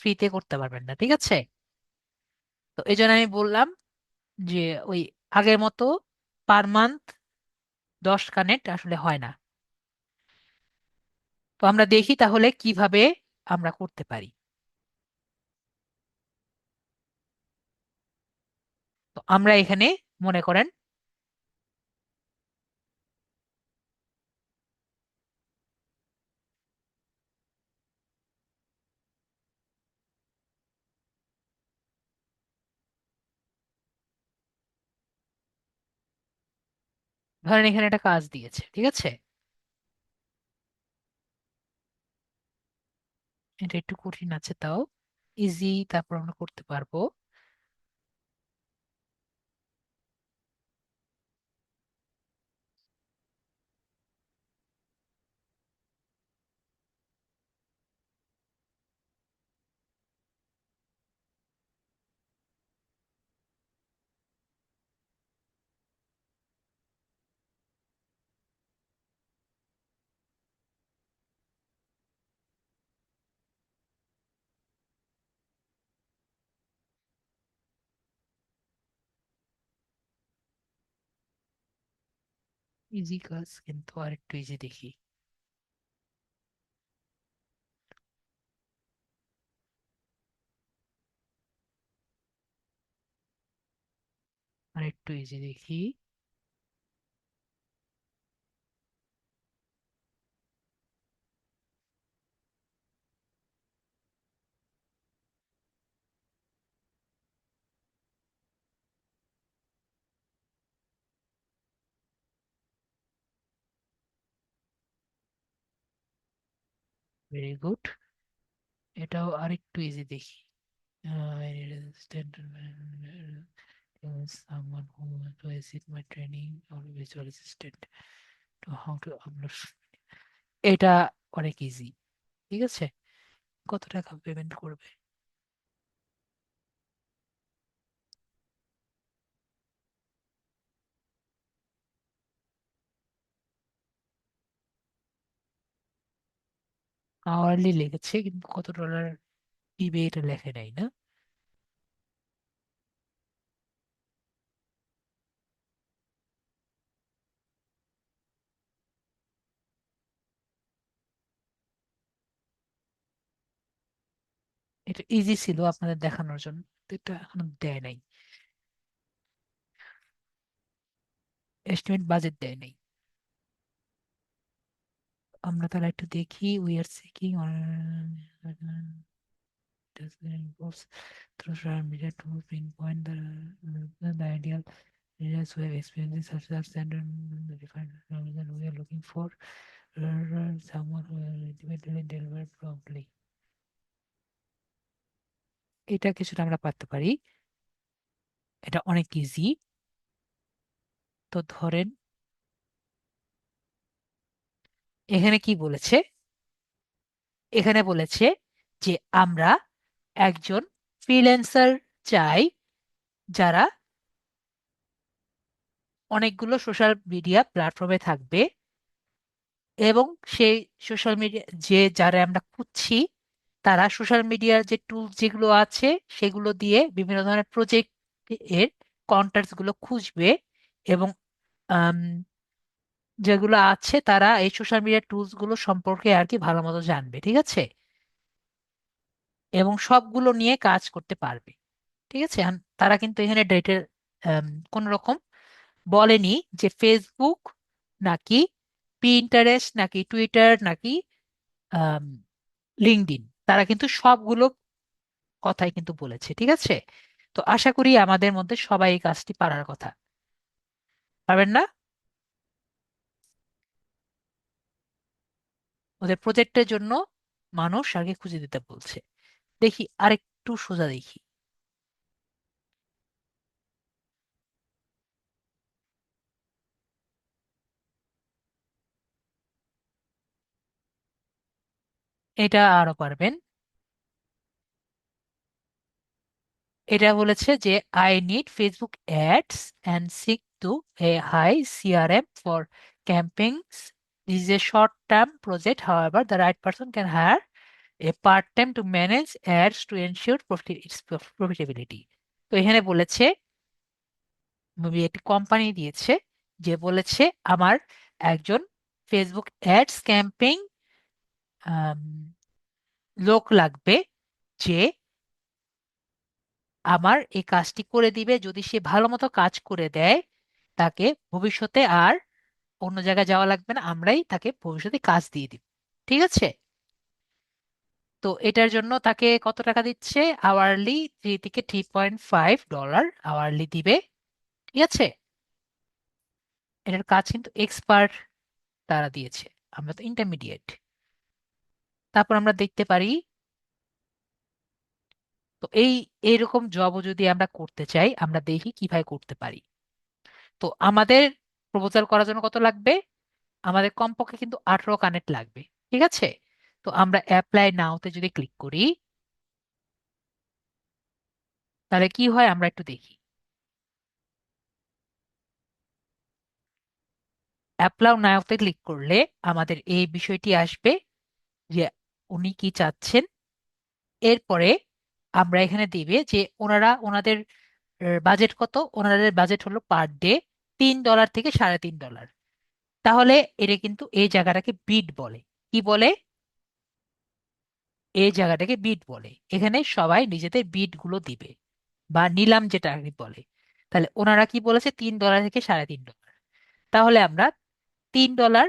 ফ্রিতে করতে পারবেন না। ঠিক আছে, তো এই জন্য আমি বললাম যে ওই আগের মতো পার মান্থ 10 কানেক্ট আসলে হয় না। তো আমরা দেখি তাহলে কিভাবে আমরা করতে পারি। তো আমরা এখানে মনে করেন ধরেন এখানে একটা কাজ দিয়েছে, ঠিক আছে? এটা একটু কঠিন আছে, তাও ইজি, তারপর আমরা করতে পারবো। ইজি কাজ, কিন্তু আর একটু ইজি দেখি। আর একটু ইজি দেখি। Very good. এটাও আর একটু ইজি দেখি। I need a assistant, someone who to assist my training or visual assistant to how to upload। এটা অনেক ইজি, ঠিক আছে। কত টাকা পেমেন্ট করবে? আওয়ারলি লিখেছে, কিন্তু কত ডলার দিবে এটা লেখে নাই না। এটা ইজি ছিল আপনাদের দেখানোর জন্য, তো এটা এখনো দেয় নাই, এস্টিমেট বাজেট দেয় নাই। আমরা তাহলে একটু দেখি। We are seeking through social media to pinpoint the ideal areas where experiences such as standard defined we are looking for someone who will ultimately deliver promptly। এটা কিছুটা আমরা পারতে পারি, এটা অনেক ইজি। তো ধরেন এখানে কি বলেছে, এখানে বলেছে যে আমরা একজন ফ্রিল্যান্সার চাই, যারা অনেকগুলো সোশ্যাল মিডিয়া প্ল্যাটফর্মে থাকবে, এবং সেই সোশ্যাল মিডিয়া যে যারা আমরা খুঁজছি, তারা সোশ্যাল মিডিয়ার যে টুল যেগুলো আছে সেগুলো দিয়ে বিভিন্ন ধরনের প্রজেক্ট এর কন্টাক্টস গুলো খুঁজবে, এবং আম, যেগুলো আছে তারা এই সোশ্যাল মিডিয়া টুলস গুলো সম্পর্কে আর কি ভালো মতো জানবে, ঠিক আছে, এবং সবগুলো নিয়ে কাজ করতে পারবে, ঠিক আছে। তারা কিন্তু এখানে ডেটের কোন রকম বলেনি যে ফেসবুক নাকি পিন্টারেস্ট নাকি টুইটার নাকি লিঙ্কডইন, তারা কিন্তু সবগুলো কথাই কিন্তু বলেছে, ঠিক আছে। তো আশা করি আমাদের মধ্যে সবাই এই কাজটি পারার কথা। পারবেন না? ওদের প্রজেক্টের জন্য মানুষ আগে খুঁজে দিতে বলছে। দেখি আরেকটু সোজা দেখি। এটা আরো পারবেন। এটা বলেছে যে I need Facebook ads and seek to a high CRM for campaigns. This is a short term project, however the right person can hire a part time to manage ads to ensure profitability. তো এখানে বলেছে, একটি company দিয়েছে, যে বলেছে আমার একজন Facebook ads campaign লোক লাগবে, যে আমার এই কাজটি করে দিবে। যদি সে ভালো মতো কাজ করে দেয়, তাকে ভবিষ্যতে আর অন্য জায়গায় যাওয়া লাগবে না, আমরাই তাকে ভবিষ্যতে কাজ দিয়ে দিব, ঠিক আছে। তো এটার জন্য তাকে কত টাকা দিচ্ছে? আওয়ারলি 3 থেকে 3.5 ডলার আওয়ারলি দিবে, ঠিক আছে। এটার কাজ কিন্তু এক্সপার্ট তারা দিয়েছে, আমরা তো ইন্টারমিডিয়েট। তারপর আমরা দেখতে পারি, তো এইরকম জবও যদি আমরা করতে চাই, আমরা দেখি কিভাবে করতে পারি। তো আমাদের প্রপোজাল করার জন্য কত লাগবে? আমাদের কমপক্ষে কিন্তু 18 কানেক্ট লাগবে। ঠিক আছে, তো আমরা অ্যাপ্লাই নাওতে যদি ক্লিক করি, তাহলে কি হয় আমরা একটু দেখি। অ্যাপ্লাই নাওতে ক্লিক করলে আমাদের এই বিষয়টি আসবে যে উনি কি চাচ্ছেন। এরপরে আমরা এখানে দিবে যে ওনারা ওনাদের বাজেট কত। ওনাদের বাজেট হলো পার ডে $3 থেকে $3.5। তাহলে এটা কিন্তু এই জায়গাটাকে বিড বলে। কি বলে? এই জায়গাটাকে বিড বলে। এখানে সবাই নিজেদের বিড গুলো দিবে, বা নিলাম যেটা আর কি বলে। তাহলে ওনারা কি বলেছে, $3 থেকে $3.5। তাহলে আমরা $3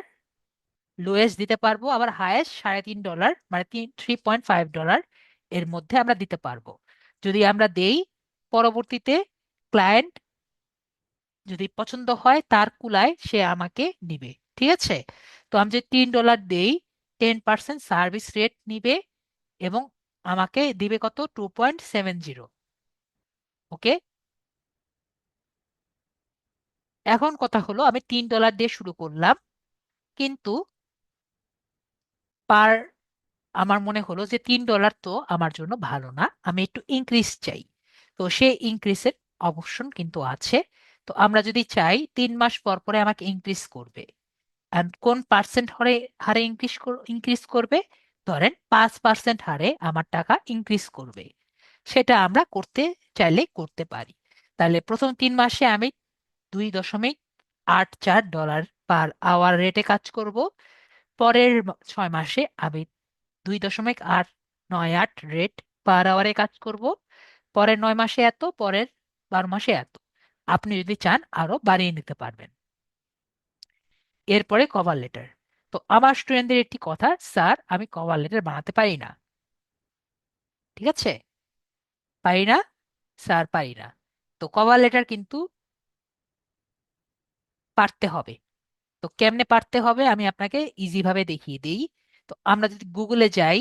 লোয়েস্ট দিতে পারবো, আবার হায়েস্ট $3.5, মানে $3.5 এর মধ্যে আমরা দিতে পারবো। যদি আমরা দেই, পরবর্তীতে ক্লায়েন্ট যদি পছন্দ হয়, তার কুলায় সে আমাকে নিবে। ঠিক আছে, তো আমি যে $3 দেই, 10% সার্ভিস রেট নিবে এবং আমাকে দিবে কত, 2.70। ওকে, এখন কথা হলো আমি $3 দিয়ে শুরু করলাম, কিন্তু পার আমার মনে হলো যে $3 তো আমার জন্য ভালো না, আমি একটু ইনক্রিজ চাই। তো সেই ইনক্রিজের অপশন কিন্তু আছে। তো আমরা যদি চাই 3 মাস পর পরে আমাকে ইনক্রিজ করবে, and কোন পার্সেন্ট হারে হারে ইনক্রিজ করবে, ধরেন 5% হারে আমার টাকা ইনক্রিজ করবে, সেটা আমরা করতে চাইলে করতে পারি। তাহলে প্রথম 3 মাসে আমি $2.84 পার আওয়ার রেটে কাজ করব। পরের 6 মাসে আমি 2.898 রেট পার আওয়ারে কাজ করব। পরের 9 মাসে এত, পরের 12 মাসে এত। আপনি যদি চান আরো বাড়িয়ে নিতে পারবেন। এরপরে কভার লেটার। তো আমার স্টুডেন্টদের একটি কথা, স্যার আমি কভার লেটার বানাতে পারি না। ঠিক আছে, পারি না স্যার, পারি না। তো কভার লেটার কিন্তু পারতে হবে। তো কেমনে পারতে হবে আমি আপনাকে ইজি ভাবে দেখিয়ে দিই। তো আমরা যদি গুগলে যাই,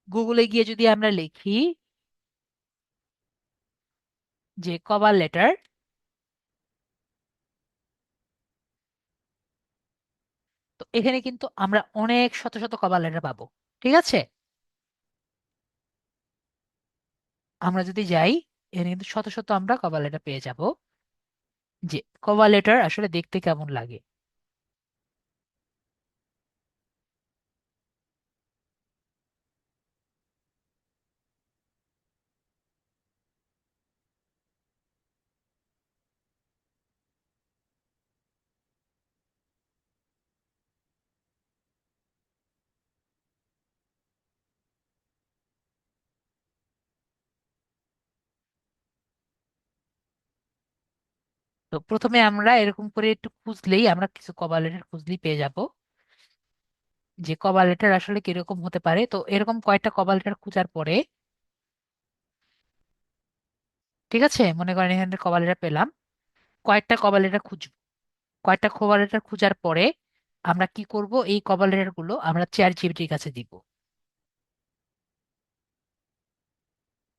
গুগলে গিয়ে যদি আমরা লিখি যে কভার লেটার, তো এখানে কিন্তু আমরা অনেক শত শত কভার লেটার পাবো। ঠিক আছে, আমরা যদি যাই, এখানে কিন্তু শত শত আমরা কভার লেটার পেয়ে যাব, যে কভার লেটার আসলে দেখতে কেমন লাগে। তো প্রথমে আমরা এরকম করে একটু খুঁজলেই, আমরা কিছু কভার লেটার খুঁজলেই পেয়ে যাব যে কভার লেটার আসলে কিরকম হতে পারে। তো এরকম কয়েকটা কভার লেটার খোঁজার পরে, ঠিক আছে, মনে করেন এখানে কভার লেটার পেলাম, কয়েকটা কভার লেটার খুঁজবো। কয়েকটা কভার লেটার খোঁজার পরে আমরা কি করব, এই কভার লেটার গুলো আমরা চ্যাট জিপিটির কাছে দিব।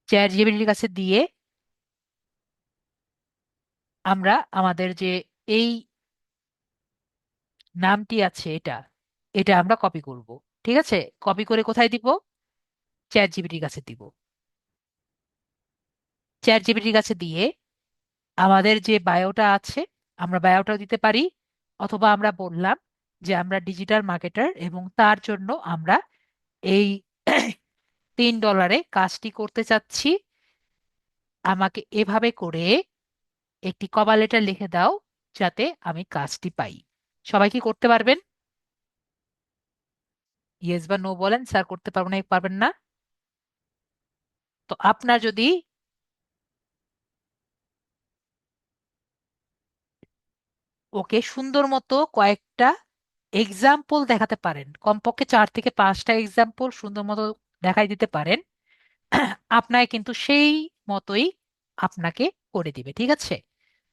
চ্যাট জিপিটির কাছে দিয়ে আমরা আমাদের যে এই নামটি আছে, এটা এটা আমরা কপি করব। ঠিক আছে, কপি করে কোথায় দিব? চ্যাট জিপিটির কাছে দিব। চ্যাট জিপিটির কাছে দিয়ে আমাদের যে বায়োটা আছে, আমরা বায়োটাও দিতে পারি। অথবা আমরা বললাম যে আমরা ডিজিটাল মার্কেটার এবং তার জন্য আমরা এই $3 কাজটি করতে চাচ্ছি, আমাকে এভাবে করে একটি কভার লেটার লিখে দাও যাতে আমি কাজটি পাই। সবাই কি করতে পারবেন? ইয়েস বা নো বলেন, স্যার করতে পারবো না, পারবেন না? তো আপনার যদি ওকে সুন্দর মতো কয়েকটা এক্সাম্পল দেখাতে পারেন, কমপক্ষে 4 থেকে 5টা এক্সাম্পল সুন্দর মতো দেখাই দিতে পারেন, আপনাকে কিন্তু সেই মতোই আপনাকে করে দিবে। ঠিক আছে,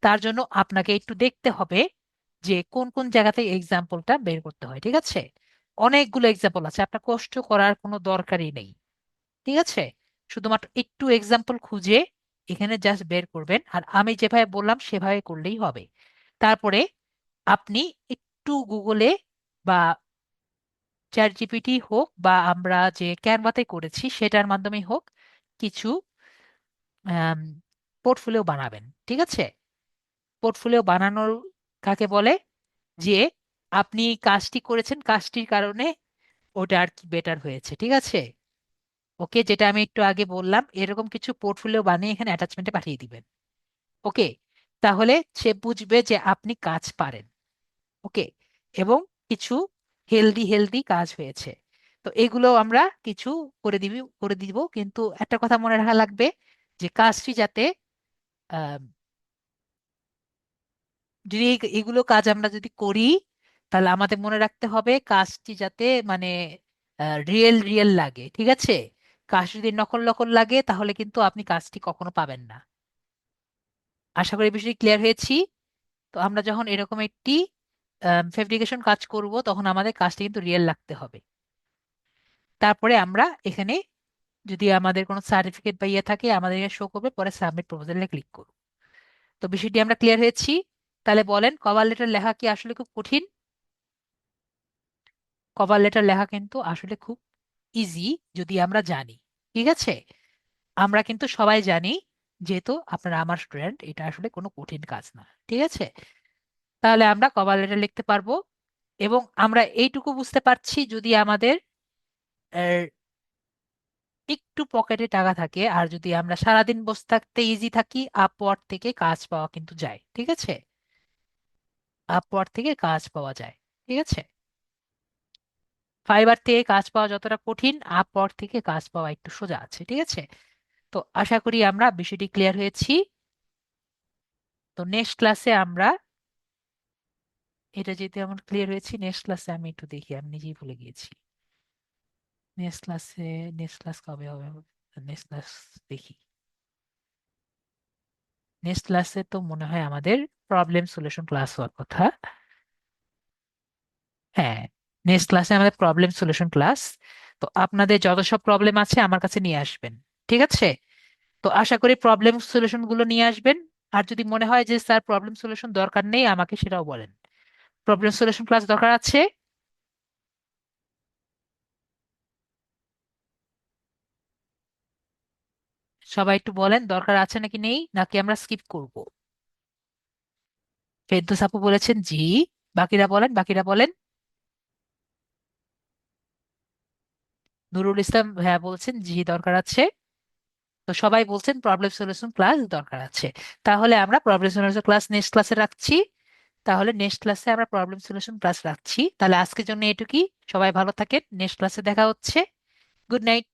তার জন্য আপনাকে একটু দেখতে হবে যে কোন কোন জায়গাতে এক্সাম্পলটা বের করতে হয়। ঠিক আছে? অনেকগুলো এক্সাম্পল আছে, আপনার কষ্ট করার কোনো দরকারই নেই। ঠিক আছে? শুধুমাত্র একটু এক্সাম্পল খুঁজে এখানে জাস্ট বের করবেন, আর আমি যেভাবে বললাম সেভাবে করলেই হবে। তারপরে আপনি একটু গুগলে বা চ্যাট জিপিটি হোক বা আমরা যে ক্যানভাতে করেছি সেটার মাধ্যমে হোক কিছু পোর্টফোলিও বানাবেন। ঠিক আছে? পোর্টফোলিও বানানোর কাকে বলে, যে আপনি কাজটি করেছেন, কাজটির কারণে ওটা আর কি বেটার হয়েছে। ঠিক আছে? ওকে, যেটা আমি একটু আগে বললাম, এরকম কিছু পোর্টফোলিও বানিয়ে এখানে অ্যাটাচমেন্টে পাঠিয়ে দিবেন। ওকে, তাহলে সে বুঝবে যে আপনি কাজ পারেন। ওকে, এবং কিছু হেলদি হেলদি কাজ হয়েছে। তো এগুলো আমরা কিছু করে দিব, কিন্তু একটা কথা মনে রাখা লাগবে যে কাজটি যাতে আহ, যদি এগুলো কাজ আমরা যদি করি, তাহলে আমাদের মনে রাখতে হবে কাজটি যাতে মানে রিয়েল রিয়েল লাগে। ঠিক আছে? কাজ যদি নকল নকল লাগে তাহলে কিন্তু আপনি কাজটি কখনো পাবেন না। আশা করি বিষয়টি ক্লিয়ার হয়েছি। তো আমরা যখন এরকম একটি ফেব্রিকেশন কাজ করব তখন আমাদের কাজটি কিন্তু রিয়েল লাগতে হবে। তারপরে আমরা এখানে যদি আমাদের কোনো সার্টিফিকেট বা ইয়ে থাকে আমাদের শো করবে, পরে সাবমিট প্রপোজালে ক্লিক করব। তো বিষয়টি আমরা ক্লিয়ার হয়েছি। তাহলে বলেন, কভার লেটার লেখা কি আসলে খুব কঠিন? কভার লেটার লেখা কিন্তু আসলে খুব ইজি যদি আমরা জানি। ঠিক আছে? আমরা কিন্তু সবাই জানি, যেহেতু আপনারা আমার স্টুডেন্ট, এটা আসলে কোনো কঠিন কাজ না। ঠিক আছে? তাহলে আমরা কভার লেটার লিখতে পারবো। এবং আমরা এইটুকু বুঝতে পারছি, যদি আমাদের একটু পকেটে টাকা থাকে আর যদি আমরা সারাদিন বসে থাকতে ইজি থাকি, আপওয়ার্ক থেকে কাজ পাওয়া কিন্তু যায়। ঠিক আছে? আপওয়ার্ক থেকে কাজ পাওয়া যায়। ঠিক আছে? ফাইবার থেকে কাজ পাওয়া যতটা কঠিন, আপওয়ার্ক থেকে কাজ পাওয়া একটু সোজা আছে। ঠিক আছে? তো আশা করি আমরা বিষয়টি ক্লিয়ার হয়েছি। তো নেক্সট ক্লাসে আমরা এটা যেহেতু আমার ক্লিয়ার হয়েছি, নেক্সট ক্লাসে আমি একটু দেখি, আমি নিজেই ভুলে গিয়েছি। নেক্সট ক্লাসে, নেক্সট ক্লাস কবে হবে? নেক্সট ক্লাস দেখি। নেক্সট ক্লাসে তো মনে হয় আমাদের প্রবলেম সলিউশন ক্লাস হওয়ার কথা। হ্যাঁ, নেক্সট ক্লাসে আমাদের প্রবলেম সলিউশন ক্লাস। তো আপনাদের যত সব প্রবলেম আছে আমার কাছে নিয়ে আসবেন। ঠিক আছে? তো আশা করি প্রবলেম সলিউশন গুলো নিয়ে আসবেন। আর যদি মনে হয় যে স্যার প্রবলেম সলিউশন দরকার নেই, আমাকে সেটাও বলেন। প্রবলেম সলিউশন ক্লাস দরকার আছে? সবাই একটু বলেন, দরকার আছে নাকি নেই, নাকি আমরা স্কিপ করব? ফেরদৌস আপু বলেছেন জি। বাকিরা বলেন, বাকিরা বলেন। নুরুল ইসলাম হ্যাঁ বলছেন জি, দরকার আছে। তো সবাই বলছেন প্রবলেম সলিউশন ক্লাস দরকার আছে। তাহলে আমরা প্রবলেম সলিউশন ক্লাস নেক্সট ক্লাসে রাখছি। তাহলে নেক্সট ক্লাসে আমরা প্রবলেম সলিউশন ক্লাস রাখছি। তাহলে আজকের জন্য এটুকুই। সবাই ভালো থাকেন, নেক্সট ক্লাসে দেখা হচ্ছে। Good night.